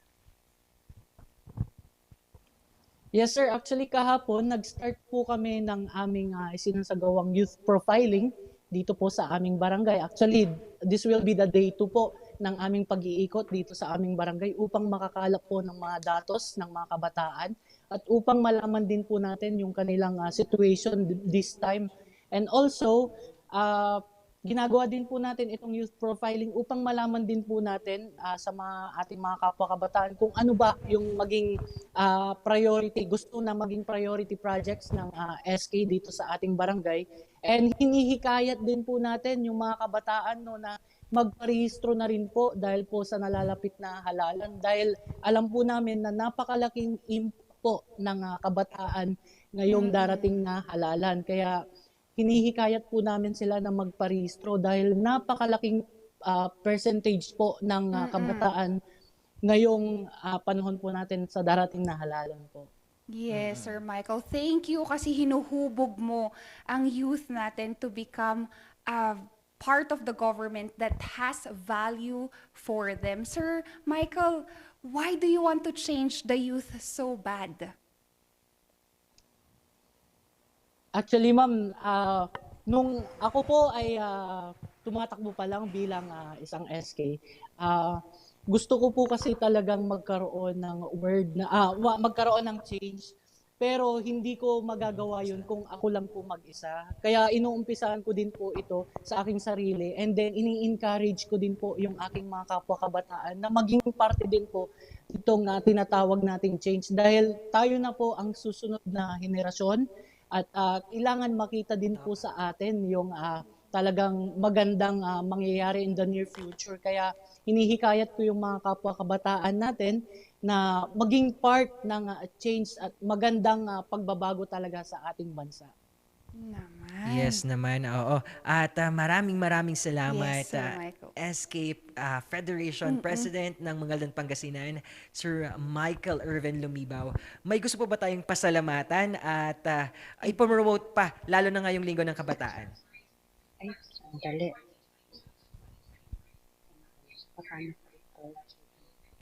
Yes sir, actually kahapon nag-start po kami ng aming isinasagawang youth profiling dito po sa aming barangay. Actually, this will be the day 2 po ng aming pag-iikot dito sa aming barangay upang makakalap po ng mga datos ng mga kabataan at upang malaman din po natin yung kanilang situation this time. And also, ginagawa din po natin itong youth profiling upang malaman din po natin sa ating mga kapwa kabataan kung ano ba yung maging priority, gusto na maging priority projects ng SK dito sa ating barangay. And hinihikayat din po natin yung mga kabataan na magparehistro na rin po dahil po sa nalalapit na halalan. Dahil alam po namin na napakalaking impact po ng kabataan ngayong darating na halalan. Kaya hinihikayat po namin sila na magparehistro dahil napakalaking percentage po ng kabataan ngayong panahon po natin sa darating na halalan po. Yes, Sir Michael. Thank you kasi hinuhubog mo ang youth natin to become part of the government that has value for them. Sir Michael, why do you want to change the youth so bad? Actually, ma'am, nung ako po ay tumatakbo pa lang bilang isang SK, gusto ko po kasi talagang magkaroon ng magkaroon ng change pero hindi ko magagawa yun kung ako lang po mag-isa. Kaya inuumpisahan ko din po ito sa aking sarili, and then ini-encourage ko din po yung aking mga kapwa kabataan na maging parte din po itong tinatawag nating change, dahil tayo na po ang susunod na henerasyon at kailangan makita din po sa atin yung talagang magandang mangyayari in the near future. Kaya hinihikayat ko yung mga kapwa kabataan natin na maging part ng change at magandang pagbabago talaga sa ating bansa. Yes naman, oo. At maraming salamat, Yes, Sir Michael. Escape Federation President ng Mangaldan, Pangasinan, Sir Michael Irvin Lumibaw. May gusto po ba tayong pasalamatan at ipromote pa, lalo na ngayong Linggo ng Kabataan? Ay, sandali.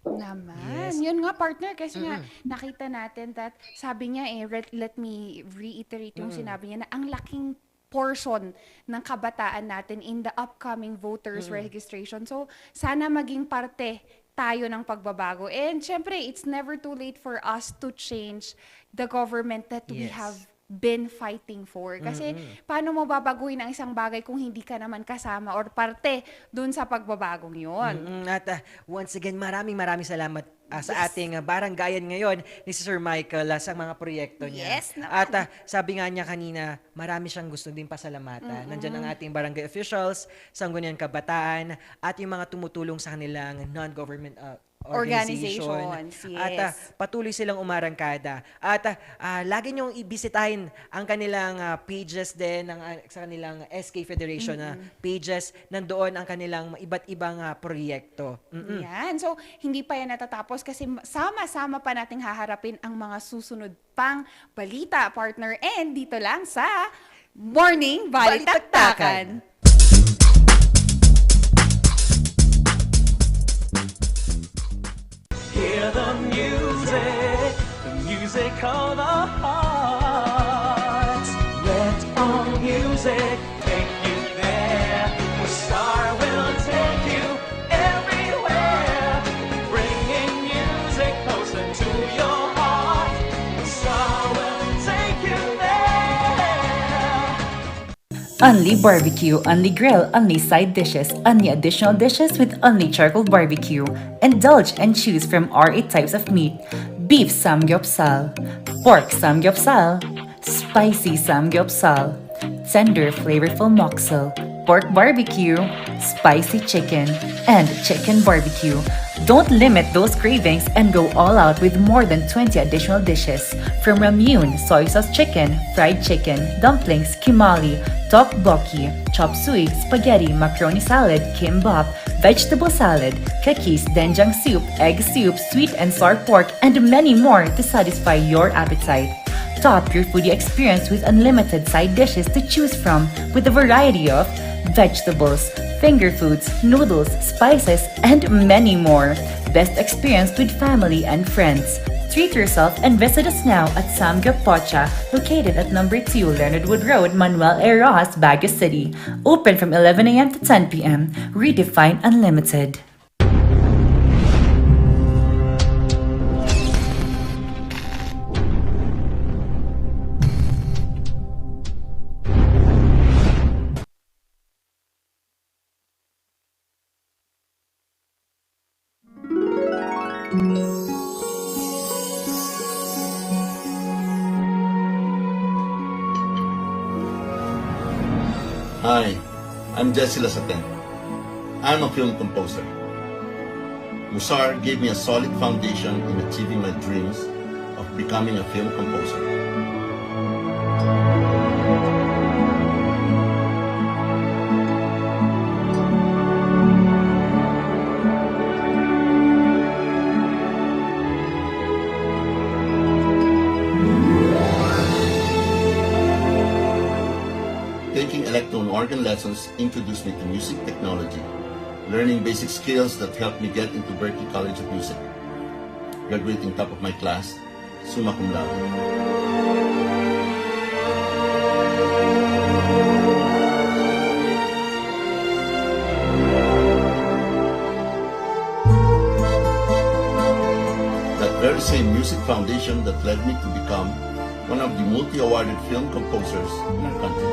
Naman. Yes. Yun nga, partner, kasi nga nakita natin that sabi niya let me reiterate yung sinabi niya na ang laking portion ng kabataan natin in the upcoming voters registration. So, sana maging parte tayo ng pagbabago. And syempre, it's never too late for us to change the government that we Yes. have been fighting for. Kasi paano mo babaguhin ang isang bagay kung hindi ka naman kasama or parte dun sa pagbabagong yun? At once again, maraming salamat sa ating barangayan ngayon ni Sir Michael sa mga proyekto niya. Yes naman. At sabi nga niya kanina, marami siyang gusto din pasalamatan. Nandiyan ang ating barangay officials, Sangguniang Kabataan, at yung mga tumutulong sa kanilang non-government organization. Organizations, At yes. patuloy silang umarangkada. At lagi niyong ibisitahin ang kanilang pages din sa kanilang SK Federation na pages. Nandoon ang kanilang iba't ibang proyekto. Yan. So, hindi pa yan natatapos kasi sama-sama pa nating haharapin ang mga susunod pang balita, partner. And dito lang sa Morning Balitaktakan. Hear the music of the heart. Let all music take you there. The star will take you everywhere, bringing music closer to your heart. The star will take you there. Only barbecue, only grill, only side dishes, only additional dishes with only charcoal barbecue. Indulge and choose from our 8 types of meat. Beef samgyeopsal, pork samgyeopsal, spicy samgyeopsal, tender flavorful moksel, pork barbecue, spicy chicken, and chicken barbecue. Don't limit those cravings and go all out with more than 20 additional dishes. From ramyun, soy sauce chicken, fried chicken, dumplings, kimali, tteokbokki, chop suey, spaghetti, macaroni salad, kimbap, vegetable salad, cookies, doenjang soup, egg soup, sweet and sour pork, and many more to satisfy your appetite. Top your foodie experience with unlimited side dishes to choose from with a variety of vegetables, finger foods, noodles, spices, and many more. Best experience with family and friends. Treat yourself and visit us now at Samgyup Pocha, located at number 2 Leonard Wood Road, Manuel A. Rojas, Baguio City. Open from 11 a.m. to 10 p.m. Redefine Unlimited. Hi, I'm Jesse Lasaten. I'm a film composer. Musar gave me a solid foundation in achieving my dreams of becoming a film composer. Taking electron organ lessons introduced me to music technology, learning basic skills that helped me get into Berklee College of Music. Graduating top of my class, summa cum laude. That very same music foundation that led me to become one of the multi-awarded film composers in our country.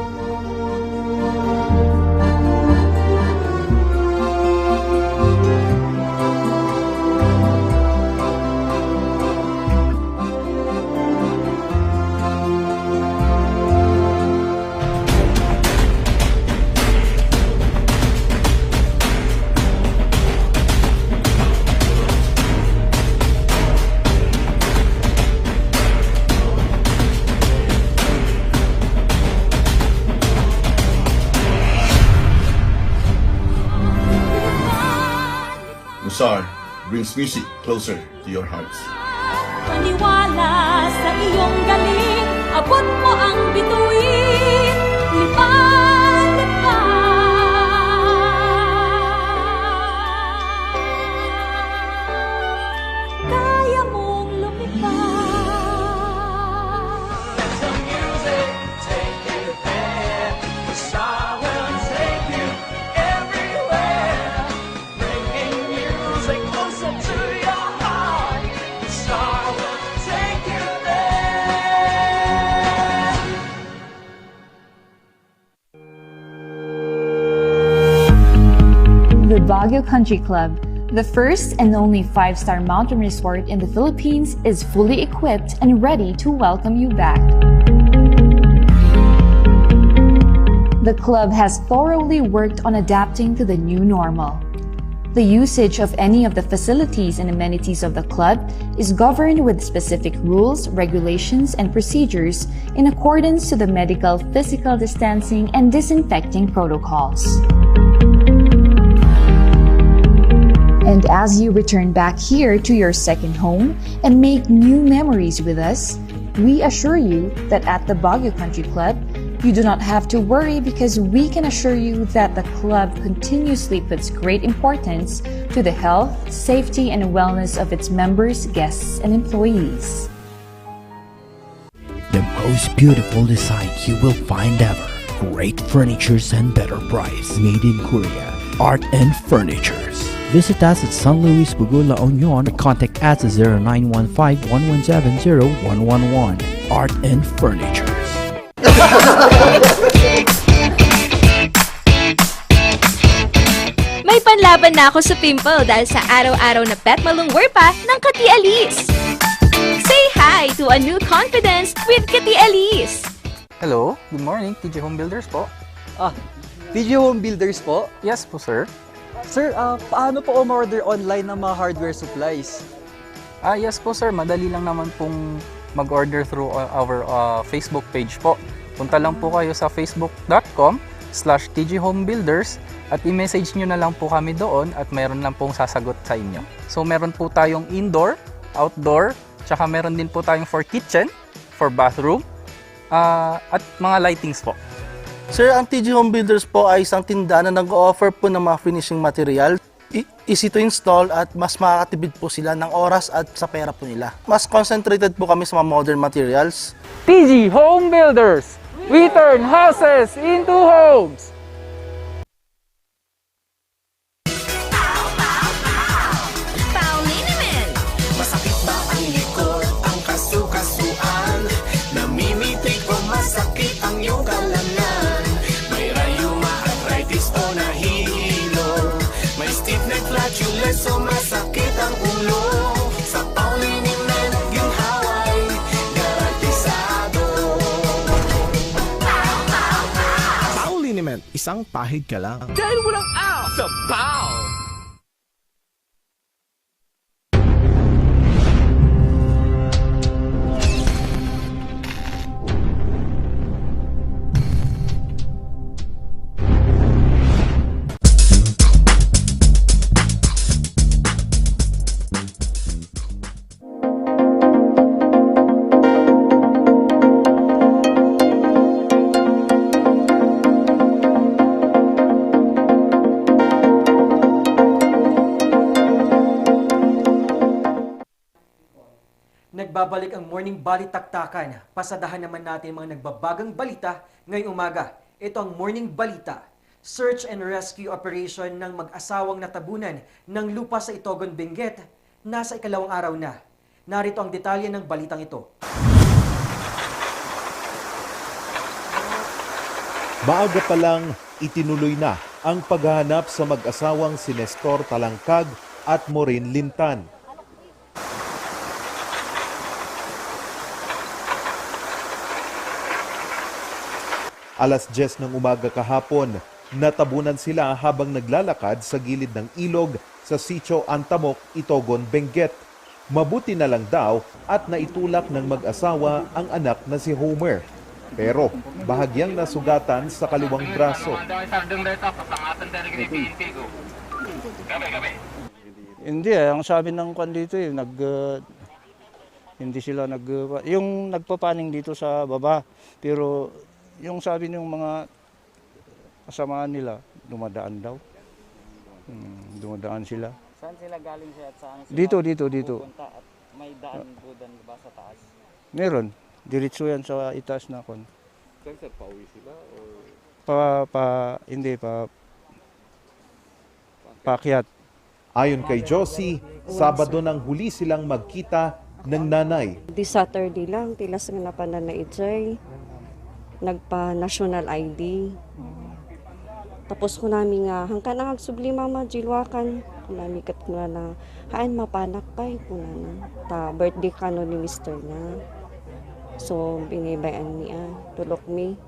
Musar brings music closer to your hearts. Maniwala sa iyong galing, abot mo ang bituin, lipad-lipad. Kaya mong lumipad. Let the music take you there, the star will take you everywhere, bringing music closer to your heart. The star will take you there. The Baguio Country Club, the first and only 5-star mountain resort in the Philippines, is fully equipped and ready to welcome you back. The club has thoroughly worked on adapting to the new normal. The usage of any of the facilities and amenities of the club is governed with specific rules, regulations, and procedures in accordance to the medical, physical distancing, and disinfecting protocols. And as you return back here to your second home and make new memories with us, we assure you that at the Baguio Country Club, you do not have to worry because we can assure you that the club continuously puts great importance to the health, safety, and wellness of its members, guests, and employees. The most beautiful design you will find ever. Great furnitures and better price. Made in Korea. Art and Furnitures. Visit us at San Luis Pugo, La Union, or contact us at 0915-117-0111. Art and Furnitures. May panlaban na ako sa pimple dahil sa araw-araw na pet malungwer pa ng Kati Alice. Say hi to a new confidence with Kati Alice. Hello, good morning, TG Home Builders po. TG Home Builders po? Yes po, sir. Sir, paano po umorder online ng mga hardware supplies? Yes po, sir. Madali lang naman pong mag-order through our Facebook page po. Punta lang po kayo sa facebook.com/tghomebuilders at i-message nyo na lang po kami doon at meron lang pong sasagot sa inyo. So meron po tayong indoor, outdoor, tsaka meron din po tayong for kitchen, for bathroom, at mga lightings po. Sir, ang TG Home Builders po ay isang tindahan na nag-offer po ng mga finishing material. Easy to install at mas makakatipid po sila ng oras at sa pera po nila. Mas concentrated po kami sa mga modern materials. TG Home Builders! We turn houses into homes! Masakit ba ang likod, ang kasu-kasuan? Namimitig o masakit ang iyong kalamnan? May rayuma, arthritis o nahihilo? May stiff neck, flatulence o masakit ang ulo? Sa Pauliniment, ginhaway, garantisado. Pauliniment, isang pahid ka lang. Dahil walang out sa Pau! Nagbabalik ang Morning Balitaktakan. Pasadahan naman natin mga nagbabagang balita ngayong umaga. Ito ang Morning Balita. Search and rescue operation ng mag-asawang natabunan ng lupa sa Itogon, Benguet nasa ikalawang araw na. Narito ang detalye ng balitang ito. Maaga pa lang, itinuloy na ang paghahanap sa mag-asawang si Nestor Talangkag at Maureen Lintan. Alas 10 ng umaga kahapon, natabunan sila habang naglalakad sa gilid ng ilog sa Sitio Antamok, Itogon, Benguet. Mabuti na lang daw at naitulak ng mag-asawa ang anak na si Homer. Pero bahagyang nasugatan sa kaliwang braso. Hindi ang sabi ng kwan dito hindi sila yung nagpapaning dito sa baba, pero yung sabi ng mga kasamaan nila, dumadaan daw. Dumadaan sila. Saan sila galing siya at saan sila Dito. pupunta at may daan po doon ba sa taas? Meron. Diretso yan sa itaas na kon. Sir, pauwi sila or Hindi paakyat. Ayon kay Josie, Sabado nang huli silang magkita ng nanay. Di Saturday lang, tilas nga napanan na itsay. Nagpa-national ID. Tapos ko namin nga, hangka na hagsubli mama, jilwakan. Kunami kat ko na, haan mapanak pa kunana. Ta birthday ka no ni Mr. na. So, binibayan niya, tulok mi.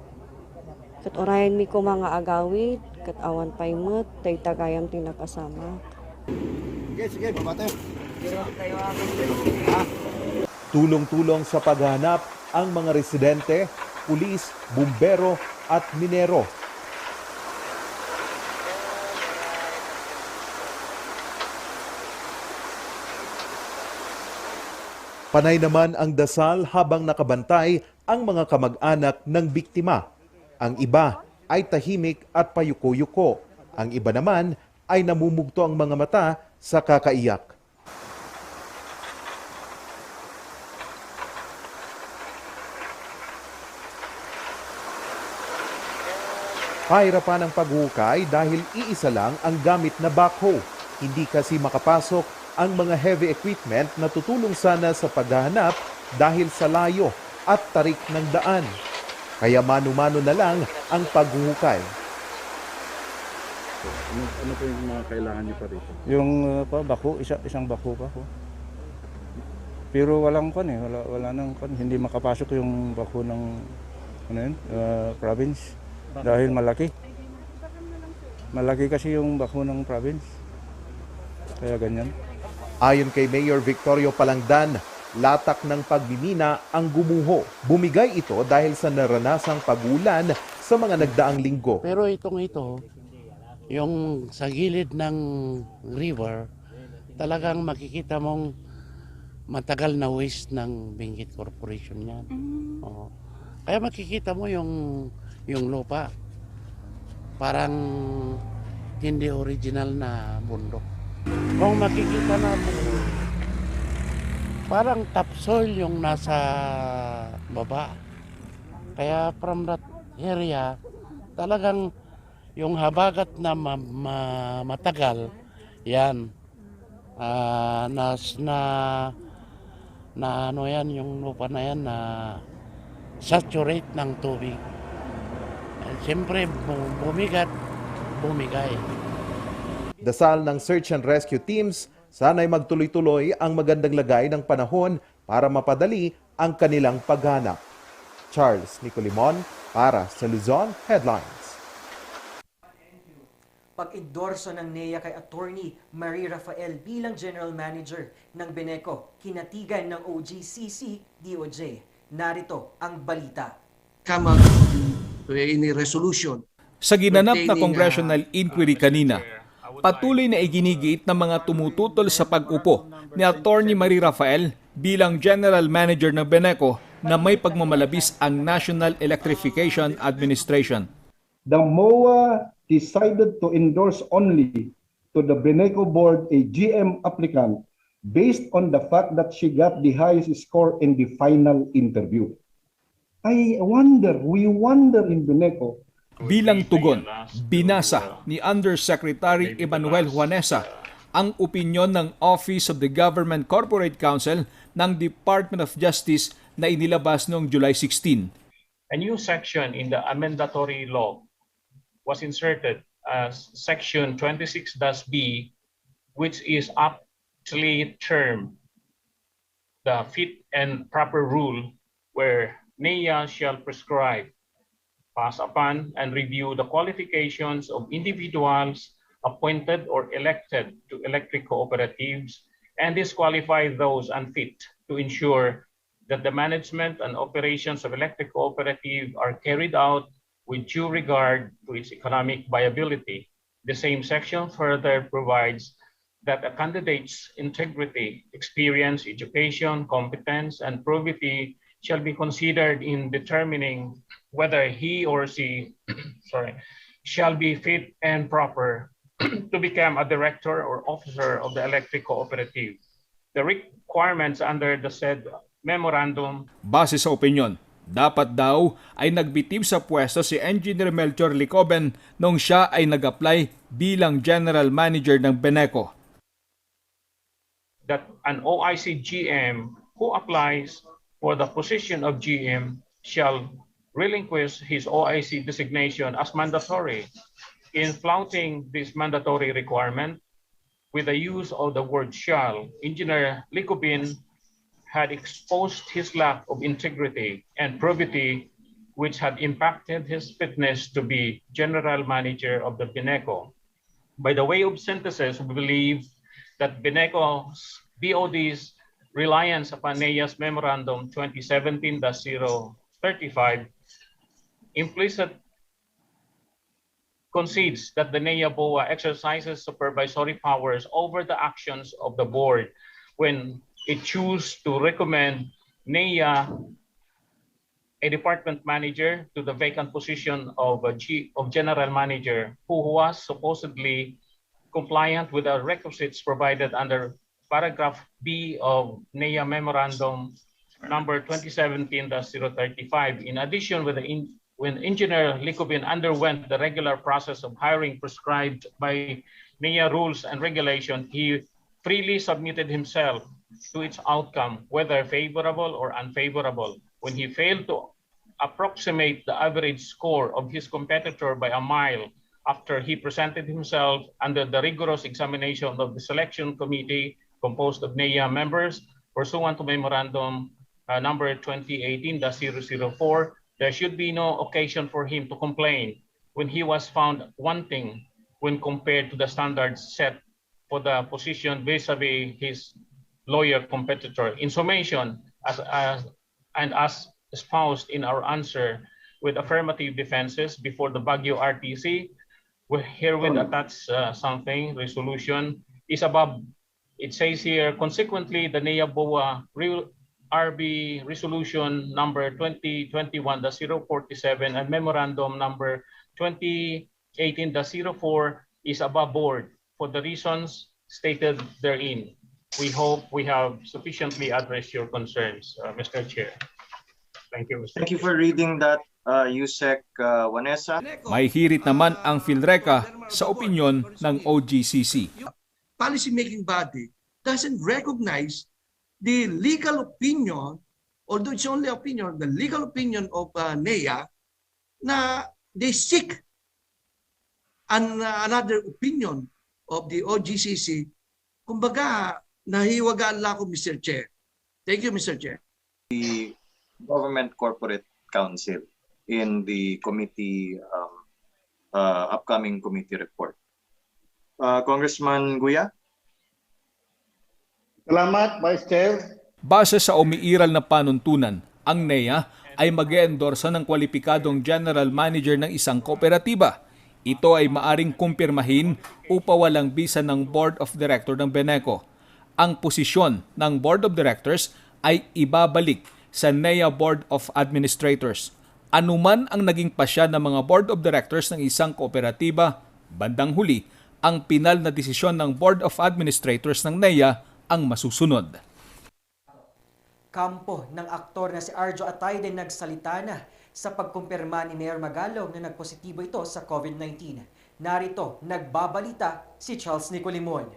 Kat orayan mi ko mga agawid, kat awan paimot, tay tagayam tinakasama. Sige, babate. Tulong-tulong sa paghahanap ang mga residente, pulis, bumbero at minero. Panay naman ang dasal habang nakabantay ang mga kamag-anak ng biktima. Ang iba ay tahimik at payuko-yuko. Ang iba naman ay namumugto ang mga mata sa kakaiyak. Pahirapan ang paghukay dahil iisa lang ang gamit na backhoe. Hindi kasi makapasok ang mga heavy equipment na tutulong sana sa paghahanap dahil sa layo at tarik ng daan. Kaya mano-mano na lang ang paghuhukay. Ano po yung mga kailangan niyo pa rito? Yung bako, isang bako pa ko. Pero walang kan wala nang kan, hindi makapasok yung bako ng province dahil malaki. Malaki kasi yung bako ng province. Kaya ganyan. Ayon kay Mayor Victorio Palangdan, latak ng pagmimina ang gumuho. Bumigay ito dahil sa naranasang pagulan sa mga nagdaang linggo. Pero ito, yung sa gilid ng river, talagang makikita mong matagal na waste ng Benguet Corporation yan. Oo. Kaya makikita mo yung lupa, parang hindi original na bundok. Kung makikita natin, parang topsoil yung nasa baba. Kaya from that area, talagang yung habagat na matagal, yan, yung lupa na yan na saturate ng tubig. Siyempre, bumigay. Dasal ng search and rescue teams, sana'y magtuloy-tuloy ang magandang lagay ng panahon para mapadali ang kanilang paghanap. Charles Nicolimon para sa Luzon Headlines. Pag-endorso ng NEA kay Attorney Marie Rafael bilang General Manager ng Beneco, kinatigan ng OGCC DOJ. Narito ang balita. Come out to any resolution. Sa ginanap na congressional inquiry kanina, patuloy na iginigiit ng mga tumututol sa pag-upo ni Attorney Marie Rafael bilang General Manager ng Beneco na may pagmamalabis ang National Electrification Administration. The MOA decided to endorse only to the Beneco board a GM applicant based on the fact that she got the highest score in the final interview. We wonder in Beneco. Bilang tugon, binasa ni Undersecretary Emmanuel Juanesa ang opinyon ng Office of the Government Corporate Counsel ng Department of Justice na inilabas noong July 16. a new section in the amendatory law was inserted as Section 26-B, which is aptly termed the fit and proper rule, where NEA shall prescribe, pass upon, and review the qualifications of individuals appointed or elected to electric cooperatives and disqualify those unfit, to ensure that the management and operations of electric cooperative are carried out with due regard to its economic viability. The same section further provides that a candidate's integrity, experience, education, competence, and probity shall be considered in determining whether he or she shall be fit and proper to become a director or officer of the electric cooperative. The requirements under the said memorandum. Base sa opinyon, dapat daw ay nagbitib sa pwesto si Engineer Melchor Licoben nung siya ay nag-apply bilang General Manager ng Beneco. That an OIC GM who applies for the position of GM shall relinquish his OIC designation as mandatory. In flouting this mandatory requirement, with the use of the word shall, Engineer Licobin had exposed his lack of integrity and probity, which had impacted his fitness to be General Manager of the Beneco. By the way of synthesis, we believe that Beneco's BOD's reliance upon NEA's Memorandum 2017-035 implicit concedes that the NEA BOA exercises supervisory powers over the actions of the board when it chooses to recommend NEA a department manager to the vacant position of general manager, who was supposedly compliant with the requisites provided under paragraph B of NEA Memorandum number 2017-035. In addition, when Engineer Licobin underwent the regular process of hiring prescribed by NEA rules and regulation, he freely submitted himself to its outcome, whether favorable or unfavorable. When he failed to approximate the average score of his competitor by a mile after he presented himself under the rigorous examination of the selection committee composed of NEA members, pursuant to Memorandum number 2018-004, there should be no occasion for him to complain when he was found wanting when compared to the standards set for the position vis-a-vis his lawyer competitor. In summation, as espoused in our answer with affirmative defenses before the Baguio RTC, we herewith attach something, resolution is above. It says here, consequently, the NEA BOA RB Resolution number 2021-047 and Memorandum number 2018-04 is above board for the reasons stated therein. We hope we have sufficiently addressed your concerns, Mr. Chair. Thank you, Mr. Thank you for reading that, Yusek Vanessa. May hirit naman ang PhilReca sa opinyon ng OGCC. Policy-making body doesn't recognize the legal opinion, although it's only opinion, the legal opinion of NEA, na they seek another opinion of the OGCC. Kumbaga, nahiwagaan lang ako, Mr. Chair. Thank you, Mr. Chair. The Government Corporate Council in the committee, upcoming committee report. Congressman Guya? Salamat, Vice Chair. Base sa umiiral na panuntunan, ang NEA ay mag-e-endorsa ng kwalipikadong general manager ng isang kooperatiba. Ito ay maaring kumpirmahin o pawalang bisa ng Board of Directors ng Beneco. Ang posisyon ng Board of Directors ay ibabalik sa NEA Board of Administrators. Anuman ang naging pasya ng mga Board of Directors ng isang kooperatiba, bandang huli, ang pinal na desisyon ng Board of Administrators ng NEA ang masusunod. Kampo ng aktor na si Arjo Atay din nagsalita na sa pagkumpirma ni Mayor Magalong na nagpositibo ito sa COVID-19. Narito, nagbabalita si Charles Nicolimon.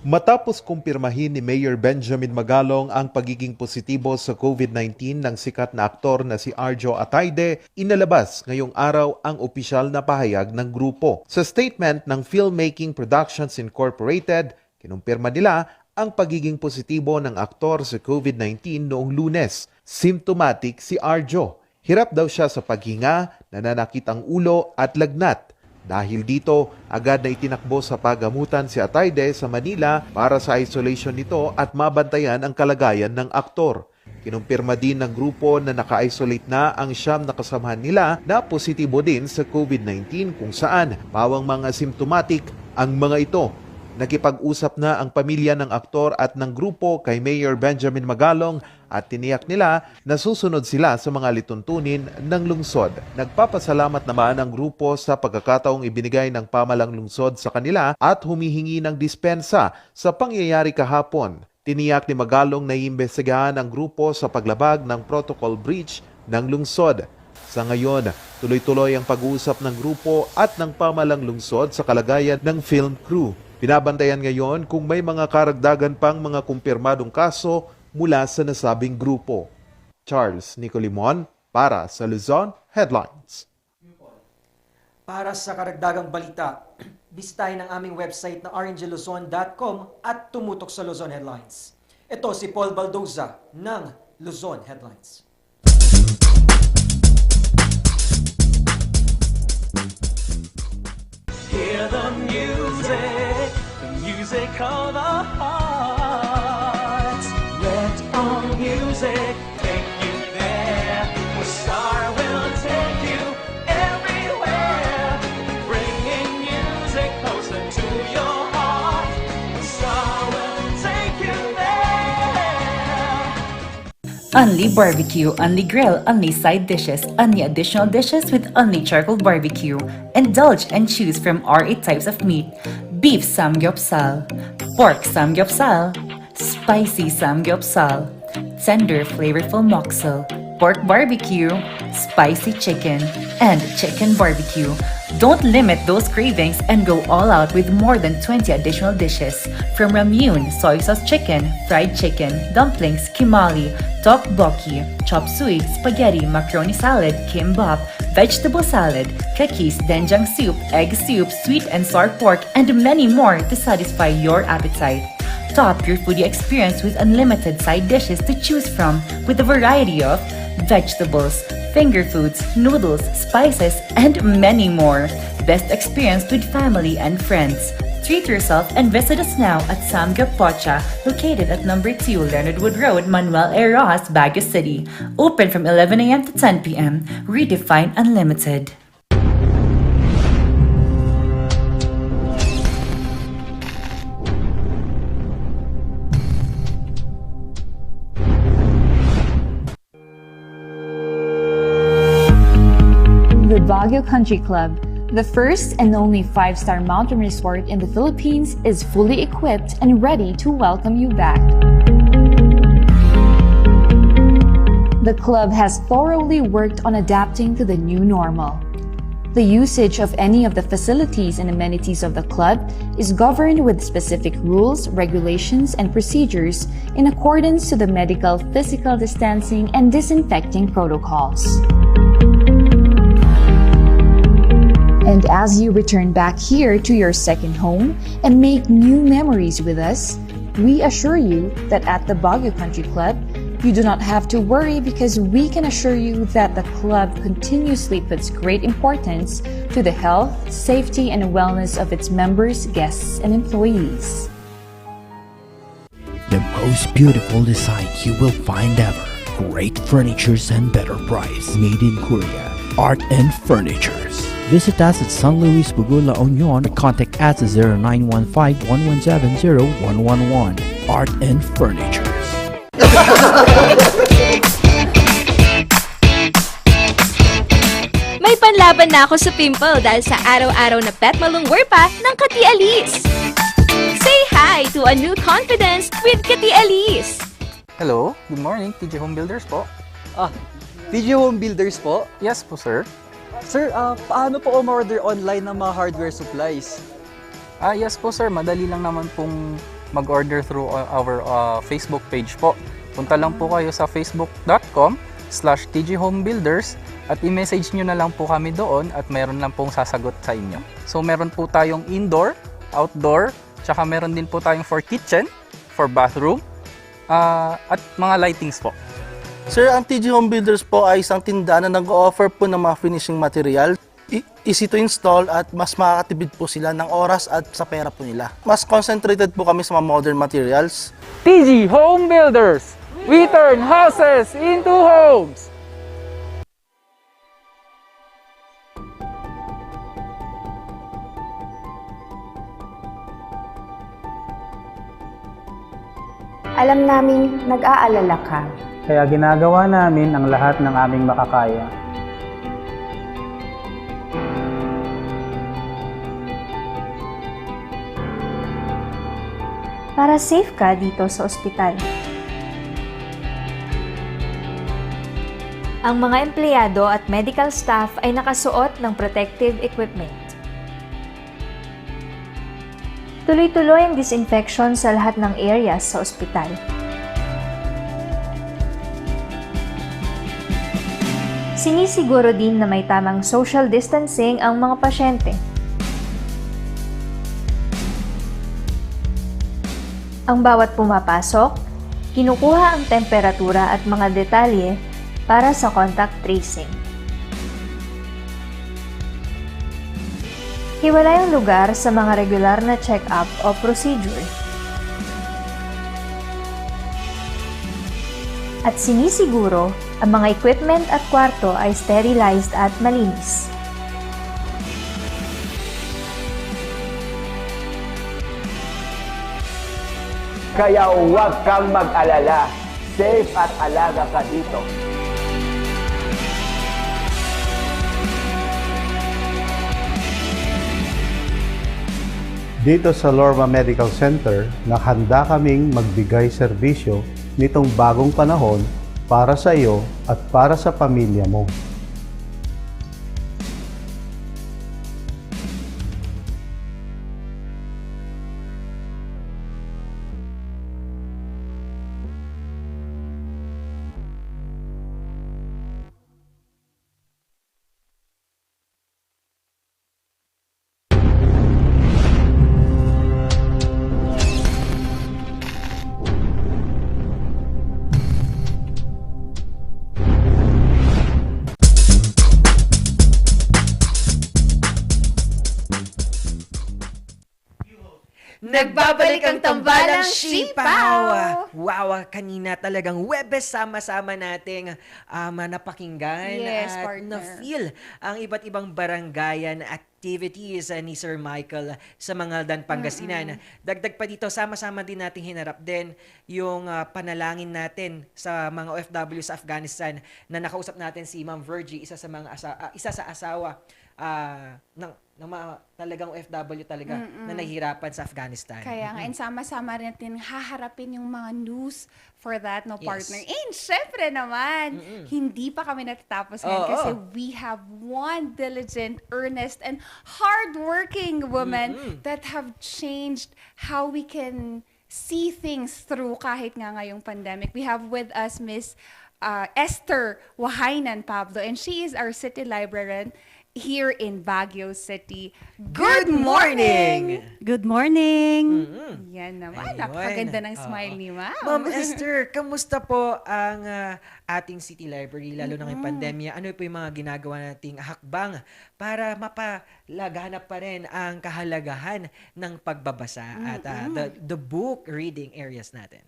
Matapos kumpirmahin ni Mayor Benjamin Magalong ang pagiging positibo sa COVID-19 ng sikat na aktor na si Arjo Atayde, inalabas ngayong araw ang opisyal na pahayag ng grupo. Sa statement ng Filmmaking Productions Incorporated, kinumpirma nila ang pagiging positibo ng aktor sa COVID-19 noong Lunes. Symptomatic si Arjo. Hirap daw siya sa paghinga, nananakit ang ulo at lagnat. Dahil dito, agad na itinakbo sa pagamutan si Atayde sa Manila para sa isolation nito at mabantayan ang kalagayan ng aktor. Kinumpirma din ng grupo na naka-isolate na ang 9 na kasamahan nila na positibo din sa COVID-19 kung saan pawang mga symptomatic ang mga ito. Nakipag-usap na ang pamilya ng aktor at ng grupo kay Mayor Benjamin Magalong at tiniyak nila na susunod sila sa mga lituntunin ng lungsod. Nagpapasalamat naman ang grupo sa pagkakataong ibinigay ng pamalang lungsod sa kanila at humihingi ng dispensa sa pangyayari kahapon. Tiniyak ni Magalong na iimbestigahan ang grupo sa paglabag ng protocol breach ng lungsod. Sa ngayon, tuloy-tuloy ang pag-uusap ng grupo at ng pamalang lungsod sa kalagayan ng film crew. Binabantayan ngayon kung may mga karagdagan pang mga kumpirmadong kaso mula sa nasabing grupo. Charles Nicolimon para sa Luzon Headlines. Para sa karagdagang balita, bisitahin ang aming website na rngluzon.com at tumutok sa Luzon Headlines. Ito si Paul Baldoza ng Luzon Headlines. Hear the music of the heart. Let our music take you there. Where Star will take you everywhere. Bringing music closer to your heart. Star will take you there. Only barbecue, only grill, only side dishes, only additional dishes with only charcoal barbecue. Indulge and choose from our 8 types of meat. Beef samgyeopsal, pork samgyeopsal, spicy samgyeopsal, tender flavorful moksel, pork barbecue, spicy chicken, and chicken barbecue. Don't limit those cravings and go all out with more than 20 additional dishes. From ramyun, soy sauce chicken, fried chicken, dumplings, kimali, tteokbokki, chop suey, spaghetti, macaroni salad, kimbap, vegetable salad, kakis, doenjang soup, egg soup, sweet and sour pork, and many more to satisfy your appetite. Top your foodie experience with unlimited side dishes to choose from with a variety of vegetables, finger foods, noodles, spices, and many more. Best experience with family and friends. Treat yourself and visit us now at Samgyup Pocha, located at number 2 Leonard Wood Road, Manuel A. Rojas, Baguio City. Open from 11 a.m. to 10 p.m. Redefine Unlimited. The Baguio Country Club, the first and only 5-star mountain resort in the Philippines, is fully equipped and ready to welcome you back. The club has thoroughly worked on adapting to the new normal. The usage of any of the facilities and amenities of the club is governed with specific rules, regulations, and procedures in accordance to the medical, physical distancing, and disinfecting protocols. And as you return back here to your second home and make new memories with us, we assure you that at the Baguio Country Club, you do not have to worry because we can assure you that the club continuously puts great importance to the health, safety, and wellness of its members, guests, and employees. The most beautiful design you will find ever. Great furnitures and better price. Made in Korea. Art and Furnitures. Visit us at San Luis Bugo, La Union or contact us at 0915-117-0111. Art and Furnitures. May panlaban na ako sa pimple dahil sa araw-araw na pet malungwer pa ng Kati Alice. Say hi to a new confidence with Kati Alice. Hello, good morning, TJ Home Builders po. TJ Home Builders po? Yes po, sir. Sir, paano po umorder online ng mga hardware supplies? Yes po, sir. Madali lang naman pong mag-order through our Facebook page po. Punta lang po kayo sa facebook.com/tghomebuilders at i-message nyo na lang po kami doon at meron lang pong sasagot sa inyo. So meron po tayong indoor, outdoor, tsaka meron din po tayong for kitchen, for bathroom, at mga lightings po. Sir, ang TG Home Builders po ay isang tindahan na nag-offer po ng mga finishing material. Easy to install at mas makakatipid po sila ng oras at sa pera po nila. Mas concentrated po kami sa mga modern materials. TG Home Builders! We turn houses into homes! Alam naming nag-aalala ka. Kaya ginagawa namin ang lahat ng aming makakaya. Para safe ka dito sa ospital. Ang mga empleyado at medical staff ay nakasuot ng protective equipment. Tuloy-tuloy ang disinfection sa lahat ng areas sa ospital. Sinisiguro din na may tamang social distancing ang mga pasyente. Ang bawat pumapasok, kinukuha ang temperatura at mga detalye para sa contact tracing. Hiwalay ang lugar sa mga regular na check-up o procedure. At sinisiguro, ang mga equipment at kwarto ay sterilized at malinis. Kaya huwag kang mag-alala. Safe at alaga ka dito. Dito sa Lorma Medical Center, nakahanda kaming magbigay serbisyo nitong bagong panahon para sa iyo at para sa pamilya mo. Nagbabalik ang tambalang sipaw! Wow, kanina talagang Webes sama-sama nating napakinggan Yes, at partner. na-feel ang iba't ibang barangayan activities ni Sir Michael sa Mangaldan, Pangasinan. Dagdag pa dito, sama-sama din nating hinarap din yung panalangin natin sa mga OFW sa Afghanistan na nakausap natin si Ma'am Virgie, isa sa asawa ng mga talagang OFW talaga na nahihirapan sa Afghanistan. Kaya nga, and sama-sama rin natin haharapin yung mga news for that, no, Yes. partner. And syempre naman, hindi pa kami natatapos ngayon kasi we have one diligent, earnest, and hardworking woman that have changed how we can see things through kahit nga ngayong pandemic. We have with us Miss Esther Wahainan Pablo, and she is our city librarian here in Baguio City. Good morning! Good morning! Yan naman, Ayun. napakaganda ng smile ni Ma'am. Ma'am Esther, kamusta po ang ating city library, lalo na ngayong pandemya? Ano po yung mga ginagawa nating hakbang para mapalaganap pa rin ang kahalagahan ng pagbabasa at the book reading areas natin?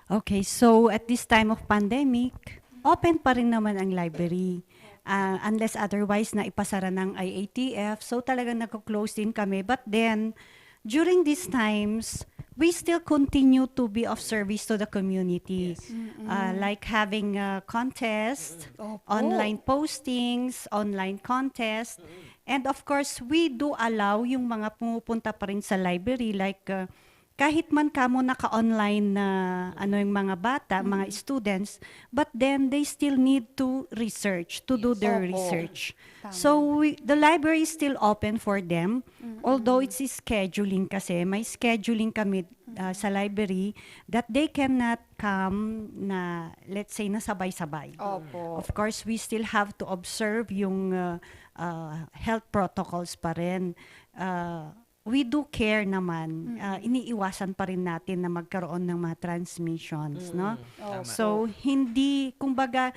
Okay, so at this time of pandemic, open pa rin naman ang library. Unless otherwise na ipasara ng IATF, so talagang nagko-close din kami. But then, during these times, we still continue to be of service to the community. Like having a contest, online postings, online contest, and of course, we do allow yung mga pumupunta pa rin sa library, like kahit man kamo naka-online na ano yung mga bata, mga students, but then they still need to research, to do their Opo. research. Tama. So the library is still open for them, although it's scheduling kasi, may scheduling kami sa library that they cannot come na, let's say, na sabay-sabay. Opo. Of course, we still have to observe yung health protocols pa rin. We do care naman, iniiwasan pa rin natin na magkaroon ng mga transmissions, no? Tama. So, hindi, kumbaga,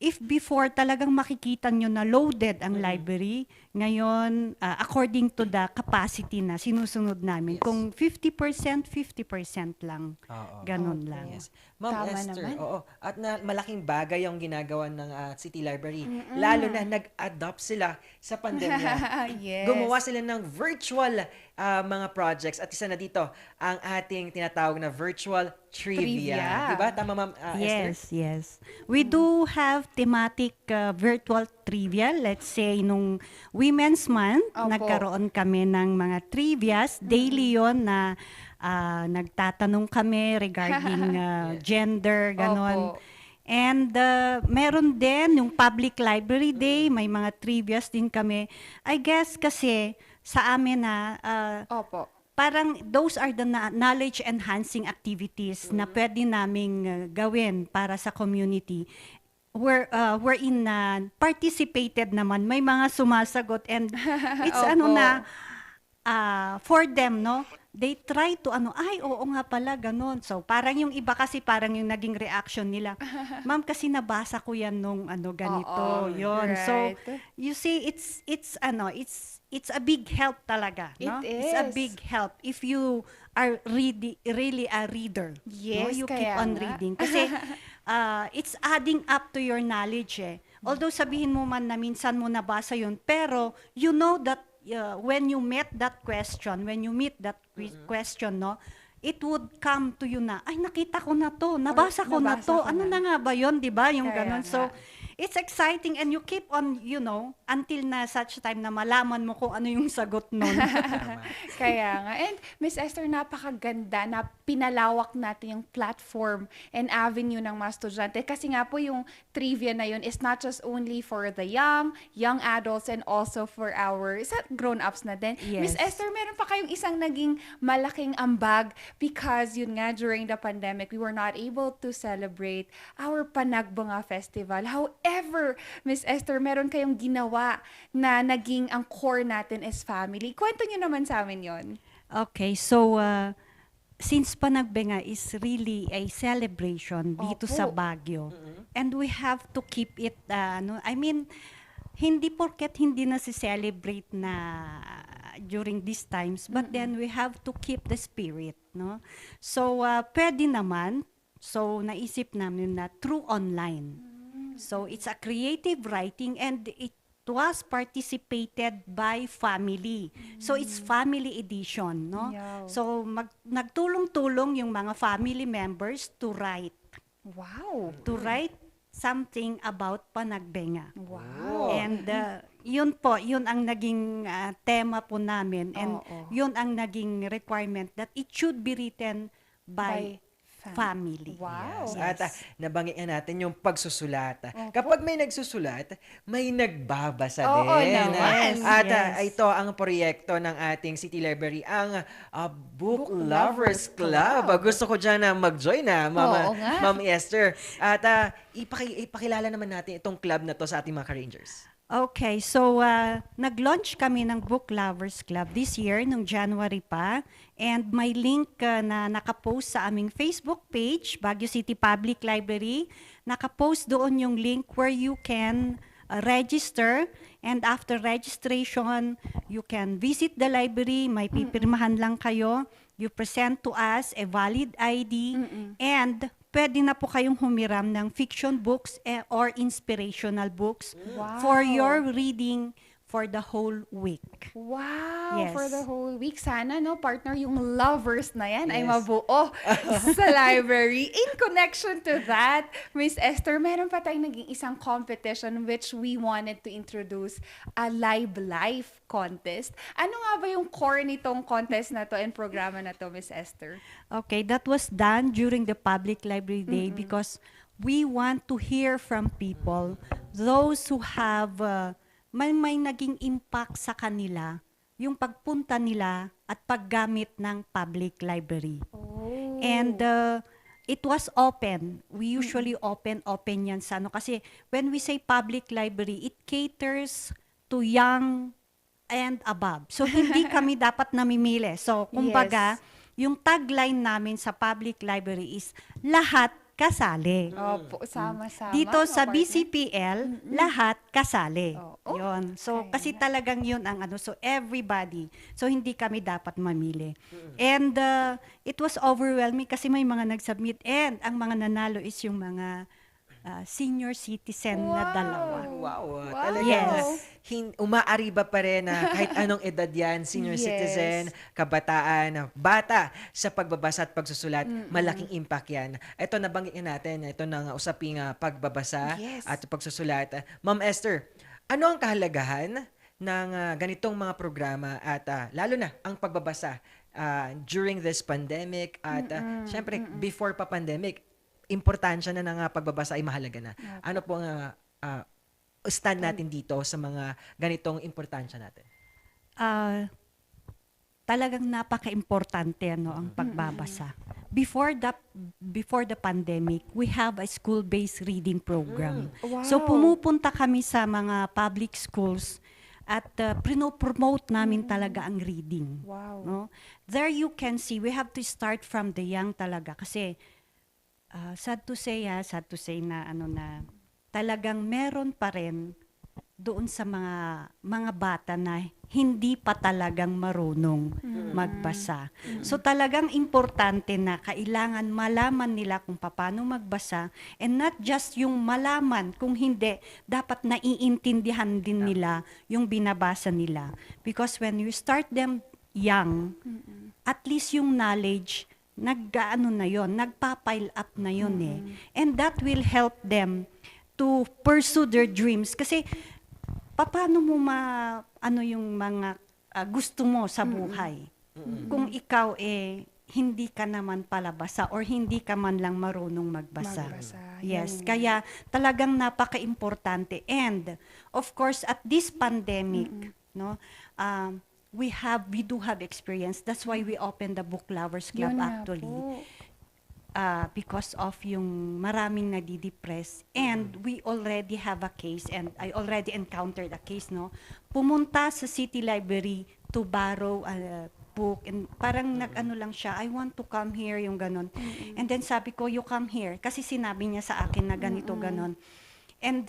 if before talagang makikita nyo na loaded ang library, ngayon, according to the capacity na sinusunod namin, kung 50%, 50% lang. Ganun lang. Yes. Ma'am Tama Esther, naman. oo. At malaking bagay ang ginagawa ng City Library. Lalo na nag-adopt sila sa pandemya. Yes. Gumawa sila ng virtual mga projects. At isa na dito, ang ating tinatawag na virtual trivia. Trivia. Diba? Tama, Ma'am Esther? Yes. We do have thematic virtual trivia. Let's say, nung Women's Month, Opo. nagkaroon kami ng mga trivias. Daily yon na nagtatanong kami regarding gender, ganon. Opo. And meron din yung Public Library Day, may mga trivias din kami. I guess kasi sa amin na Opo. parang those are the knowledge enhancing activities na pwede naming gawin para sa community. Wherein participated naman, may mga sumasagot, and it's Opo. for them, no? They try to ay, oo nga pala, ganun. So, parang yung iba kasi, parang yung naging reaction nila, ma'am, kasi nabasa ko yan nung ganito, Oo, yon. So, right. you see, it's a big help talaga, no? It It's a is. big help if you are really a reader. No? Yes, You keep kaya on nga. reading. Kasi, it's adding up to your knowledge, eh. Although sabihin mo man na minsan mo nabasa yun, pero you know that when you meet that question, question, no, it would come to you na, ay, nakita ko na to, nabasa ko na nabasa to, ko ano na. na nga ba yun, di ba? Yung Kaya ganun. nga. So, it's exciting, and you keep on, until na such time na malaman mo kung ano yung sagot nun. Kaya nga. And Miss Esther, napakaganda na pinalawak natin yung platform and avenue ng mga estudyante. Kasi nga po yung trivia na yun is not just only for the young adults, and also for our grown-ups na din. Yes. Miss Esther, meron pa kayong isang naging malaking ambag because yun nga, during the pandemic, we were not able to celebrate our Panagbanga Festival. However, Miss Esther, meron kayong ginawa na naging ang core natin is family. Kwento nyo naman sa amin yon. Okay, so since Panagbenga is really a celebration dito Opo. sa Baguio, and we have to keep it, hindi porket hindi na si-celebrate na during these times, but then we have to keep the spirit, no? So, pwede naman, so naisip namin na through online. So, it's a creative writing, and it was participated by family. So, it's family edition, no? Yeah. So, nagtulong-tulong yung mga family members to write. Wow. To write something about Panagbenga. Wow. And yun ang naging tema po namin, and Oo. yun ang naging requirement that it should be written by family. Wow. Yes. At nabanggit nga natin yung pagsusulat. Opo. Kapag may nagsusulat, may nagbabasa Oo din. naman. At Yes. ito ang proyekto ng ating City Library, ang Book Lovers Club. Gusto ko dyan na mag-join Oo nga. Ma'am Esther. At ipakilala naman natin itong club na to sa ating mga ka-Rangers. Okay, so nag-launch kami ng Book Lovers Club this year, nung January pa. And may link na nakapost sa aming Facebook page, Baguio City Public Library. Nakapost doon yung link where you can register. And after registration, you can visit the library. May pipirmahan lang kayo. You present to us a valid ID. And pwede na po kayong humiram ng fiction books or inspirational books Wow. for your reading for the whole week. Wow, Yes. for the whole week. Sana, no, partner, yung lovers na yan ay Yes. mabuo sa library. In connection to that, Miss Esther, meron pa tayong naging isang competition which we wanted to introduce a live life contest. Ano nga ba yung core nitong contest na to and programa na to, Miss Esther? Okay, that was done during the Public Library Day because we want to hear from people, those who have may naging impact sa kanila, yung pagpunta nila at paggamit ng public library. And it was open. We usually open yan sa ano. Kasi when we say public library, it caters to young and above. So hindi kami dapat namimili. So kumbaga, yung tagline namin sa public library is lahat kasali. Opo, sama-sama. Dito sa partner. BCPL, lahat kasali. Oh, Yun. So, kasi talagang yun ang ano. So, everybody. So, hindi kami dapat mamili. And it was overwhelming kasi may mga nag-submit. And ang mga nanalo is yung mga senior citizen na dalawa. Wow. Wow. Talagang Yes. umaariba pa rin na kahit anong edad yan, senior Yes. citizen, kabataan, bata, sa pagbabasa at pagsusulat, malaking impact yan. Ito, nabanggit natin, ito ng usaping pagbabasa Yes. at pagsusulat. Ma'am Esther, ano ang kahalagahan ng ganitong mga programa at lalo na ang pagbabasa during this pandemic at syempre before pa pandemic, importansya na ng pagbabasa ay mahalaga na. Ano po ang stand natin dito sa mga ganitong importansya natin? Talagang napaka-importante ang pagbabasa. Before the pandemic, we have a school-based reading program. Wow. So pumupunta kami sa mga public schools at promote namin talaga ang reading. Wow. No? There you can see, we have to start from the young talaga kasi sad to say na talagang meron pa rin doon sa mga bata na hindi pa talagang marunong magbasa. So talagang importante na kailangan malaman nila kung paano magbasa, and not just yung malaman, kung hindi, dapat naiintindihan din nila yung binabasa nila. Because when you start them young, at least yung knowledge nagpa-pile up na yun And that will help them to pursue their dreams. Kasi, paano mo yung mga gusto mo sa buhay? Kung ikaw hindi ka naman palabasa or hindi ka man lang marunong magbasa. Yes, kaya talagang napaka-importante. And, of course, at this pandemic, we do have experience. That's why we opened the Book Lovers Club Yun na actually. po. Because of yung maraming nadidepress. And we already have a case, and I already encountered a case, pumunta sa City Library to borrow a book, and parang nag-ano lang siya, I want to come here, yung ganon. And then sabi ko, you come here. Kasi sinabi niya sa akin na ganito, ganon. And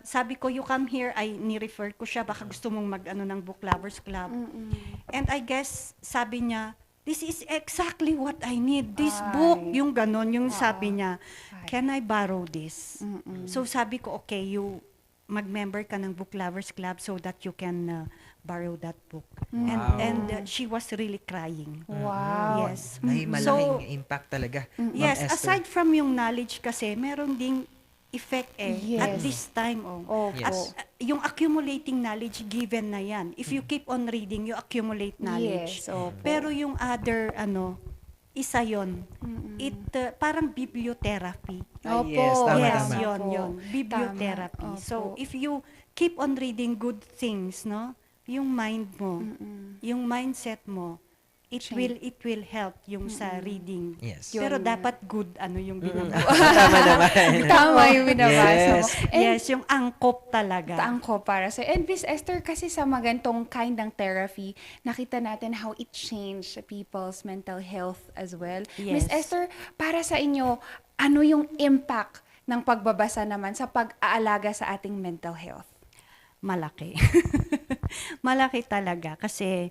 sabi ko, you come here, ay ni-refer ko siya, baka gusto mong mag-ano ng Book Lovers Club. And I guess, sabi niya, this is exactly what I need. This book, yung ganon, yung sabi niya, can I borrow this? So sabi ko, okay, you mag-member ka ng Book Lovers Club so that you can borrow that book. Wow. And she was really crying. Wow. Yes. Ay, malaking impact talaga. Ma'am Yes, Esther. aside from yung knowledge kasi, meron ding effect at Yes. this time. At Yes. yung accumulating knowledge, given na yan. If you keep on reading, you accumulate knowledge. Yes, opo. Pero yung other, isa yon. It, parang bibliotherapy. Ah, yes, tama, Yes, tama. yun. Bibliotherapy. Tama, So, opo. if you keep on reading good things, yung mind mo, yung mindset mo, it will help yung sa reading. Yes. Pero Yun. dapat good yung binabasa. Tama naman. Tama yung binabasa mo. Yes. And Yes, yung angkop talaga. angko para sa. And Miss Esther, kasi sa magantong kind ng therapy, nakita natin how it changed people's mental health as well. Miss Yes. Esther, para sa inyo, ano yung impact ng pagbabasa naman sa pag-aalaga sa ating mental health? Malaki. Malaki talaga kasi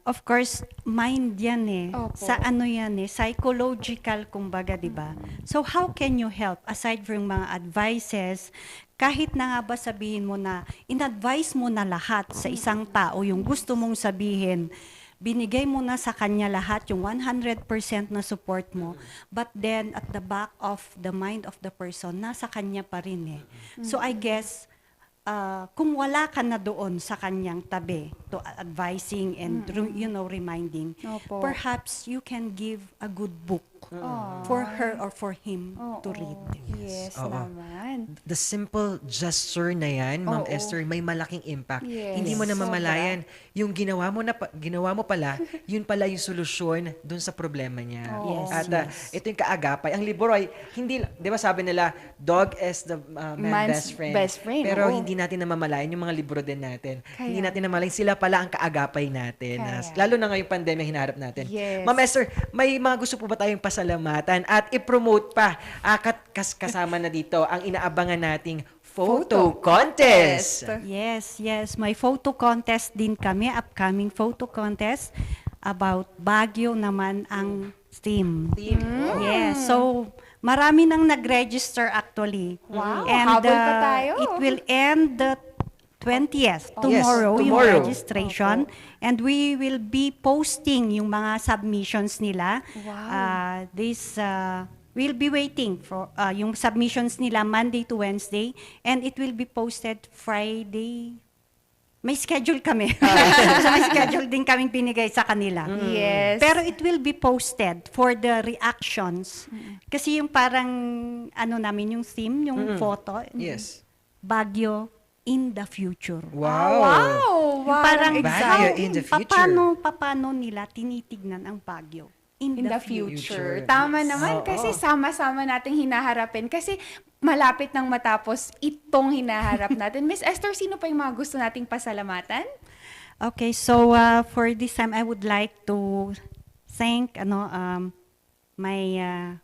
Of course, mind yan eh. Opo. Sa ano yan eh, psychological kumbaga, di ba? So how can you help aside from mga advices, kahit na nga ba sabihin mo na, in-advise mo na lahat sa isang tao yung gusto mong sabihin, binigay mo na sa kanya lahat yung 100% na support mo, but then at the back of the mind of the person, nasa kanya pa rin eh. So I guess, kung wala ka na doon sa kanyang tabi to advising and reminding, Opo. perhaps you can give a good book for her or for him to read. Yes Oo. naman. The simple gesture na yan, Ma'am Oo. Esther, may malaking impact. Yes. Hindi mo na Sobra. mamalayan. Yung ginawa mo pala, yun pala yung solusyon dun sa problema niya. Yes, At yes. ito yung kaagapay. Ang libro ay, hindi, di ba sabi nila, dog is the man's Man's best friend. best friend, Pero oo. hindi natin namamalayan yung mga libro din natin. Kaya. Hindi natin namamalayan, sila pala ang kaagapay natin. Kaya. Lalo na ngayong pandemya hinarap natin. Yes. Ma'am Esther, may mga gusto po ba tayong pasalamatan at i-promote pa kasama na dito ang inaabangan nating photo contest. Yes. May photo contest din kami, upcoming photo contest about Baguio naman ang theme. Yes, so marami nang nag-register actually. Wow, And habol pa tayo. it will end the 20th, Oh. Yes, tomorrow, yung tomorrow. registration. And we will be posting yung mga submissions nila. Wow. We'll be waiting for yung submissions nila Monday to Wednesday, and it will be posted Friday. May schedule kami. So may schedule din kaming binigay sa kanila. Yes. Pero it will be posted for the reactions. Kasi yung parang namin yung theme, yung photo. Yes. Baguio in the future. Wow. Wow. Parang Baguio in the future. paano nila tinitignan ang Baguio in the future. Tama naman, Oo. kasi sama-sama nating hinaharapin. Kasi malapit nang matapos itong hinaharap natin. Miss Esther, sino pa yung mga gusto nating pasalamatan? Okay, so for this time, I would like to thank my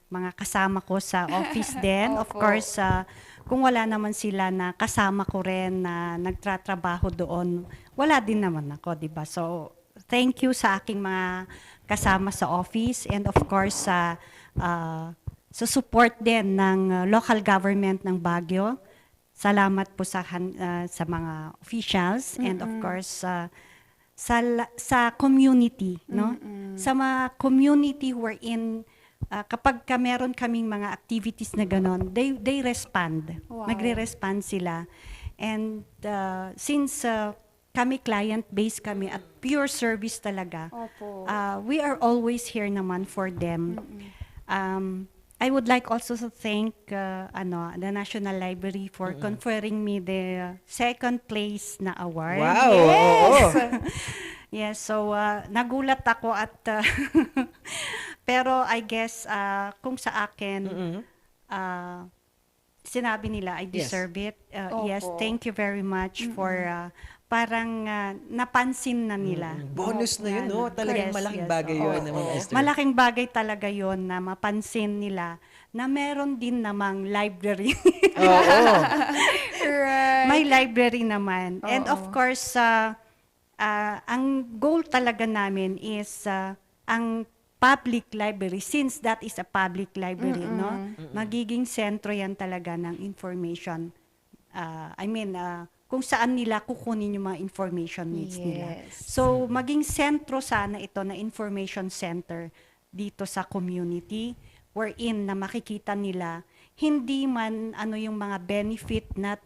mga kasama ko sa office din. Of Opo. course, kung wala naman sila na kasama ko rin na nagtratrabaho doon, wala din naman ako, di ba? So, thank you sa aking mga kasama sa office, and of course sa support din ng local government ng Baguio. Salamat po sa mga officials, and of course sa community, no? Sa mga community wherein kapag meron kaming mga activities na ganon, they respond. Wow. Magre-respond sila. And since kami client-based kami at pure service talaga, Opo. we are always here naman for them. I would like also to thank the National Library for conferring me the second place na award. Wow! Yes! Oo. Yes, so nagulat ako at pero I guess kung sa akin sinabi nila I deserve it. Yes, Opo. thank you very much for parang napansin na nila. Bonus na yun, no? Talagang Yes, malaking yes. bagay yun, Oo. Ma'am Esther. Malaking bagay talaga yun na mapansin nila na meron din namang library. Oo. Right. May library naman. And Oo. of course, ang goal talaga namin is ang public library, since that is a public library, no? Magiging sentro yan talaga ng information. Kung saan nila kukunin yung mga information needs nila. Yes. So, maging sentro sana ito na information center dito sa community, wherein na makikita nila hindi man yung mga benefit not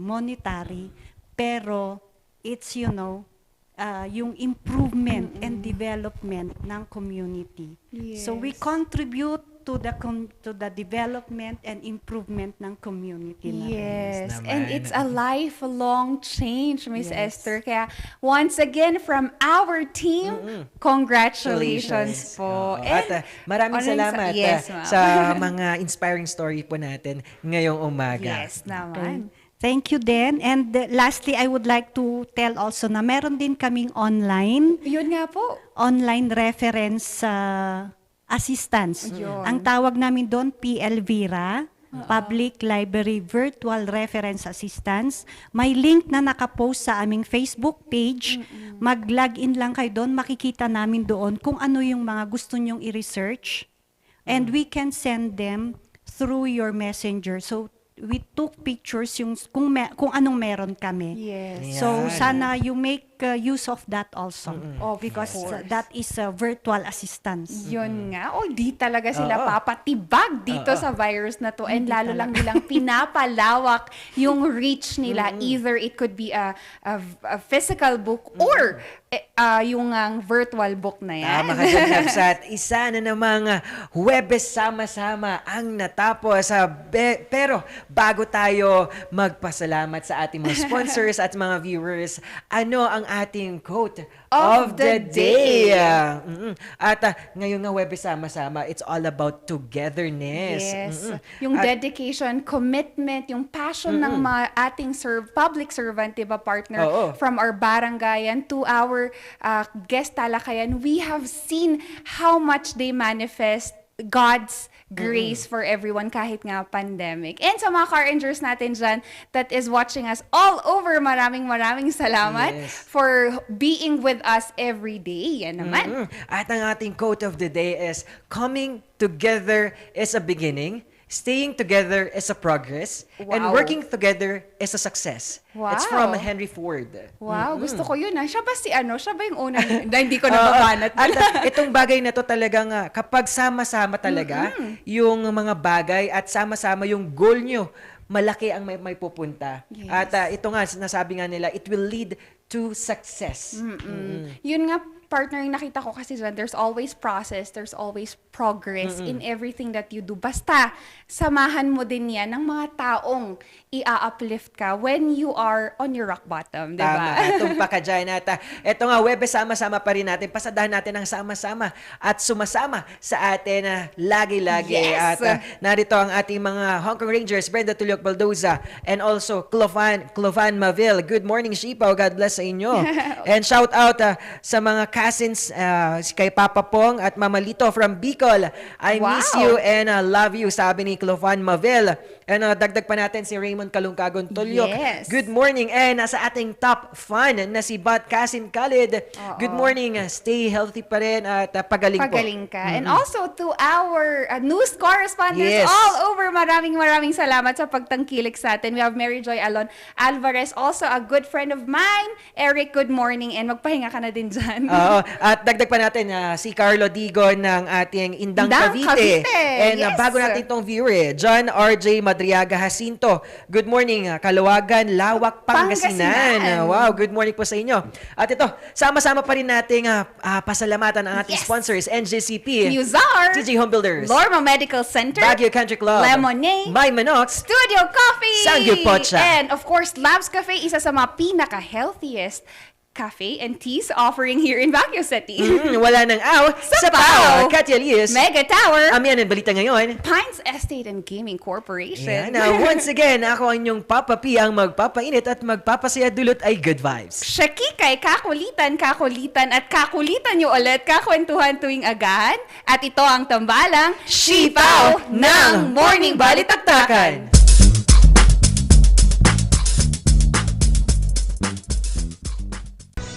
monetary, pero it's yung improvement and development ng community. So we Yes. contribute to the development and improvement ng community na. Yes, naman. and it's a lifelong change, Miss Yes. Esther. Kaya once again, from our team, congratulations po. Oo. At maraming salamat Yes, ma'am. sa mga inspiring story po natin ngayong umaga. Yes naman. Thank you din. And lastly, I would like to tell also na meron din kaming online Yun nga po. reference assistance. Yun. Ang tawag namin doon, PL Vera. Public Library Virtual Reference Assistance. May link na nakapost sa aming Facebook page. Mag-login lang kayo doon, makikita namin doon kung ano yung mga gusto nyong i-research. And we can send them through your messenger. So, we took pictures yung kung anong meron kami. Yes. So, Yan. sana you make use of that also. Because course. that is virtual assistance. Yun nga. O, di talaga sila Oo. papatibag dito Oo. sa virus na to. And Hindi lalo talaga. lang nilang pinapalawak yung reach nila. Either it could be a physical book or yung virtual book na yan. Tama ka dyan, Nabsat. Isa na namang Huwebes Sama-Sama ang natapos. Pero bago tayo magpasalamat sa ating mga sponsors at mga viewers, ano ang ating quote of the day? At ngayon nga Huwebes Sama-Sama, it's all about togetherness. Yes. Yung dedication, commitment, yung passion ng mga ating public servant, diba, partner, Oo. from our barangayan to our guest talakayan, we have seen how much they manifest God's grace for everyone kahit nga pandemic. And sa mga car rangers natin dyan that is watching us all over, maraming salamat for being with us every day. Yan naman. At ang ating quote of the day is, coming together is a beginning, staying together is a progress, and Wow. working together is a success. It's from Henry Ford. Wow, gusto ko yun. Siya ba siya ba yung una? Hindi ko nababanat. At itong bagay na to talagang kapag sama-sama talaga yung mga bagay at sama-sama yung goal nyo, malaki ang may pupunta. Yes. At ito nga, nasabi nga nila, it will lead to success. Yun nga, partner, yung nakita ko kasi dyan, there's always process, there's always progress in everything that you do. Basta, samahan mo din yan ng mga taong i-uplift ka when you are on your rock bottom, di ba? Tama, tumpak ka dyan. At ito nga, Huwebes Sama-Sama pa rin natin. Pasadahan natin ang sama-sama at sumasama sa atin lagi-lagi. Yes! At narito ang ating mga Hong Kong Rangers, Brenda Tuliok Baldoza, and also Clovan Mavil. Good morning, Shipaw. God bless sa inyo. And shout out sa mga cousins, kay Papa Pong at Mama Lito from Bicol. I miss you and love you, sabi ni Clovan Mavil. And dagdag pa natin si Raymond Kalungkagon Tulyok. Yes. Good morning. And sa ating top fan na si Bat Kasin Khalid. Good morning. Stay healthy pa rin at pagaling po. Pagaling ka. And also to our news correspondents Yes. all over, maraming salamat sa pagtangkilik sa atin. We have Mary Joy Alon Alvarez, also a good friend of mine. Eric, good morning. And magpahinga ka na din dyan. Oo. At dagdag pa natin si Carlo Digon ng ating Indang Cavite. And Yes. bago natin itong viewer, John R.J. Madriaga Jacinto. Good morning, Kalawagan, Lawak, Pangasinan. Wow, good morning po sa inyo. At ito, sama-sama pa rin nating pasalamatan ang ating sponsors, NJCP, Newzar, TJ Home Builders, Lorma Medical Center, Baguio Country Club, Lemonade, My Manox, Studio Coffee, Sangyup Pocha. and of course, Labs Cafe, isa sa mga pinaka-healthiest cafe and teas offering here in Baguio City. Wala nang aw sa pao. Katia Liz, Mega Tower, Amian and Balita ngayon, Pines Estate and Gaming Corporation. Yan. Now, once again, ako ang inyong Papa P, ang magpapainit at magpapasaya, dulot ay good vibes. Shakikay, kakulitan at kakulitan nyo ulit, kakwentuhan tuwing agahan. At ito ang tambalang Sipaw ng Morning Balitaktakan.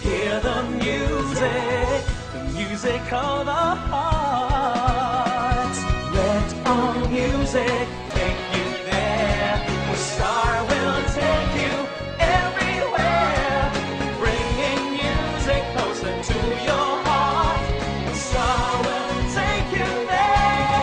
Hear the music of the heart. Let our music take you there. The star will take you everywhere. Bringing music closer to your heart. The star will take you there.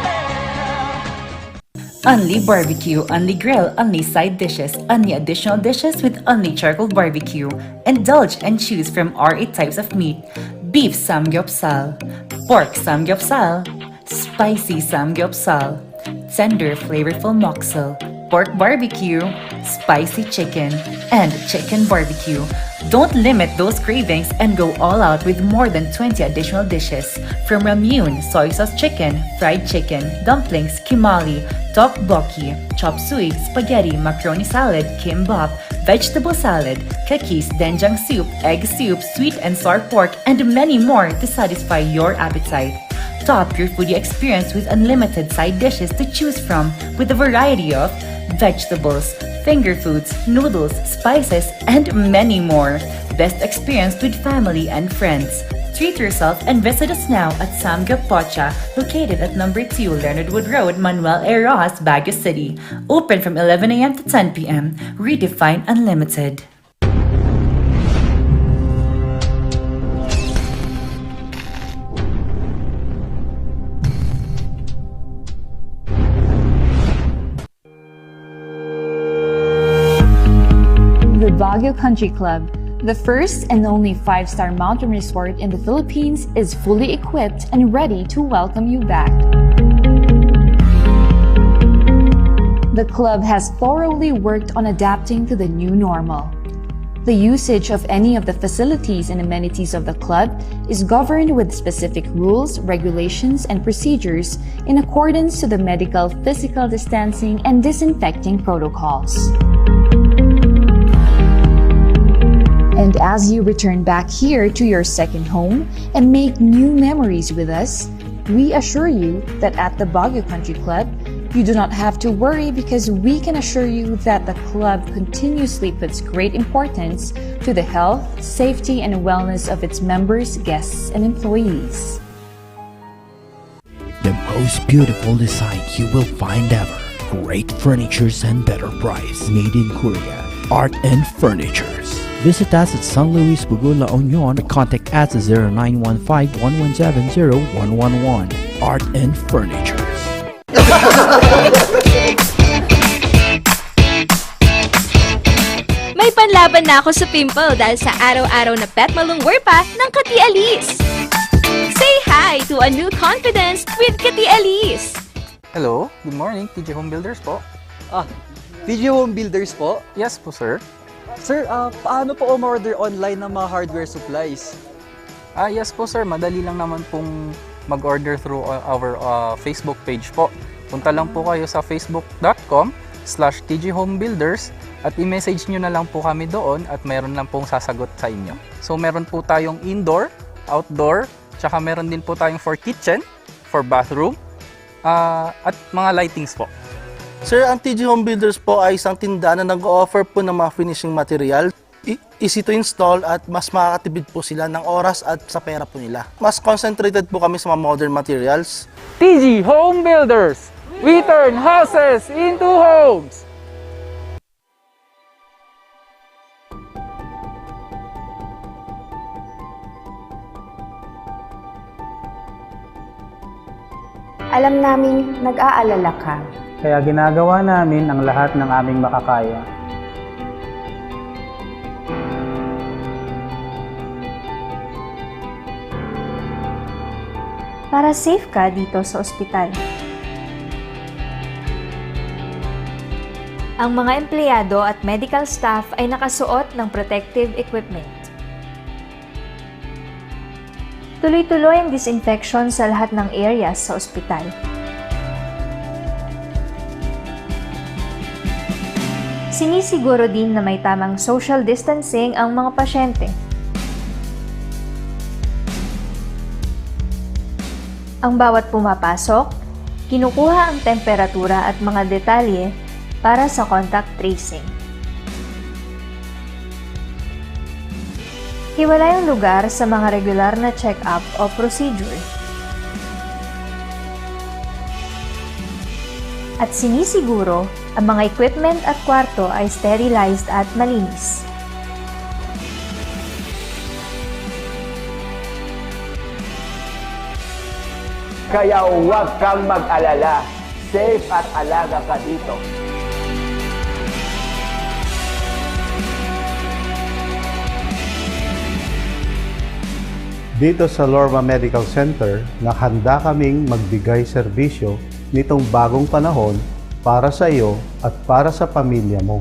Only barbecue, only grill, only side dishes, only additional dishes with only charcoal barbecue. Indulge and choose from our 8 types of meat. Beef samgyeopsal, pork samgyeopsal, spicy samgyeopsal, tender flavorful moksel, pork barbecue, spicy chicken, and chicken barbecue. Don't limit those cravings and go all out with more than 20 additional dishes. From ramyun, soy sauce chicken, fried chicken, dumplings, kimali, tteokbokki, chop suey, spaghetti, macaroni salad, kimbap, vegetable salad, kakis, doenjang soup, egg soup, sweet and sour pork, and many more to satisfy your appetite. Top your foodie experience with unlimited side dishes to choose from with a variety of vegetables, finger foods, noodles, spices, and many more. Best experience with family and friends. Treat yourself and visit us now at Samgyup Pocha, located at number 2 Leonard Wood Road, Manuel A. Rojas, Baguio City. Open from 11 a.m. to 10 p.m. Redefine Unlimited. The Baguio Country Club, the first and only 5-star mountain resort in the Philippines, is fully equipped and ready to welcome you back. The club has thoroughly worked on adapting to the new normal. The usage of any of the facilities and amenities of the club is governed with specific rules, regulations, and procedures in accordance to the medical, physical distancing, and disinfecting protocols. And as you return back here to your second home and make new memories with us, we assure you that at the Baguio Country Club, you do not have to worry because we can assure you that the club continuously puts great importance to the health, safety, and wellness of its members, guests, and employees. The most beautiful design you will find ever. Great furnitures and better price. Made in Korea. Art and Furnitures. Visit us at San Luis Bugula, La Union, or contact us at 0915-117-0111. Art and Furnitures. May panlaban na ako sa pimple dahil sa araw-araw na pet malungwer pa ng Kati Alice. Say hi to a new confidence with Kati Alice. Hello, good morning, TJ Home Builders po. TJ Home Builders po? Yes po, sir. Sir, paano po umorder online ng mga hardware supplies? Yes po, sir. Madali lang naman pong mag-order through our Facebook page po. Punta lang po kayo sa facebook.com/tghomebuilders at i-message nyo na lang po kami doon at meron lang pong sasagot sa inyo. So meron po tayong indoor, outdoor, tsaka meron din po tayong for kitchen, for bathroom, at mga lightings po. Sir, ang TG Home Builders po ay isang tindahan na nag-offer po ng mga finishing material. Easy to install at mas makakatipid po sila ng oras at sa pera po nila. Mas concentrated po kami sa mga modern materials. TG Home Builders, we turn houses into homes. Alam naming nag-aalala ka. Kaya ginagawa namin ang lahat ng aming makakaya. Para safe ka dito sa ospital. Ang mga empleyado at medical staff ay nakasuot ng protective equipment. Tuloy-tuloy ang disinfection sa lahat ng areas sa ospital. Sinisiguro din na may tamang social distancing ang mga pasyente. Ang bawat pumapasok, kinukuha ang temperatura at mga detalye para sa contact tracing. Hiwalay ang lugar sa mga regular na check-up o procedure. At sinisiguro ang mga equipment at kwarto ay sterilized at malinis. Kaya huwag kang mag-alala. Safe at alaga ka dito. Dito sa Lorma Medical Center, nakahanda kaming magbigay serbisyo nitong bagong panahon para sa iyo at para sa pamilya mo.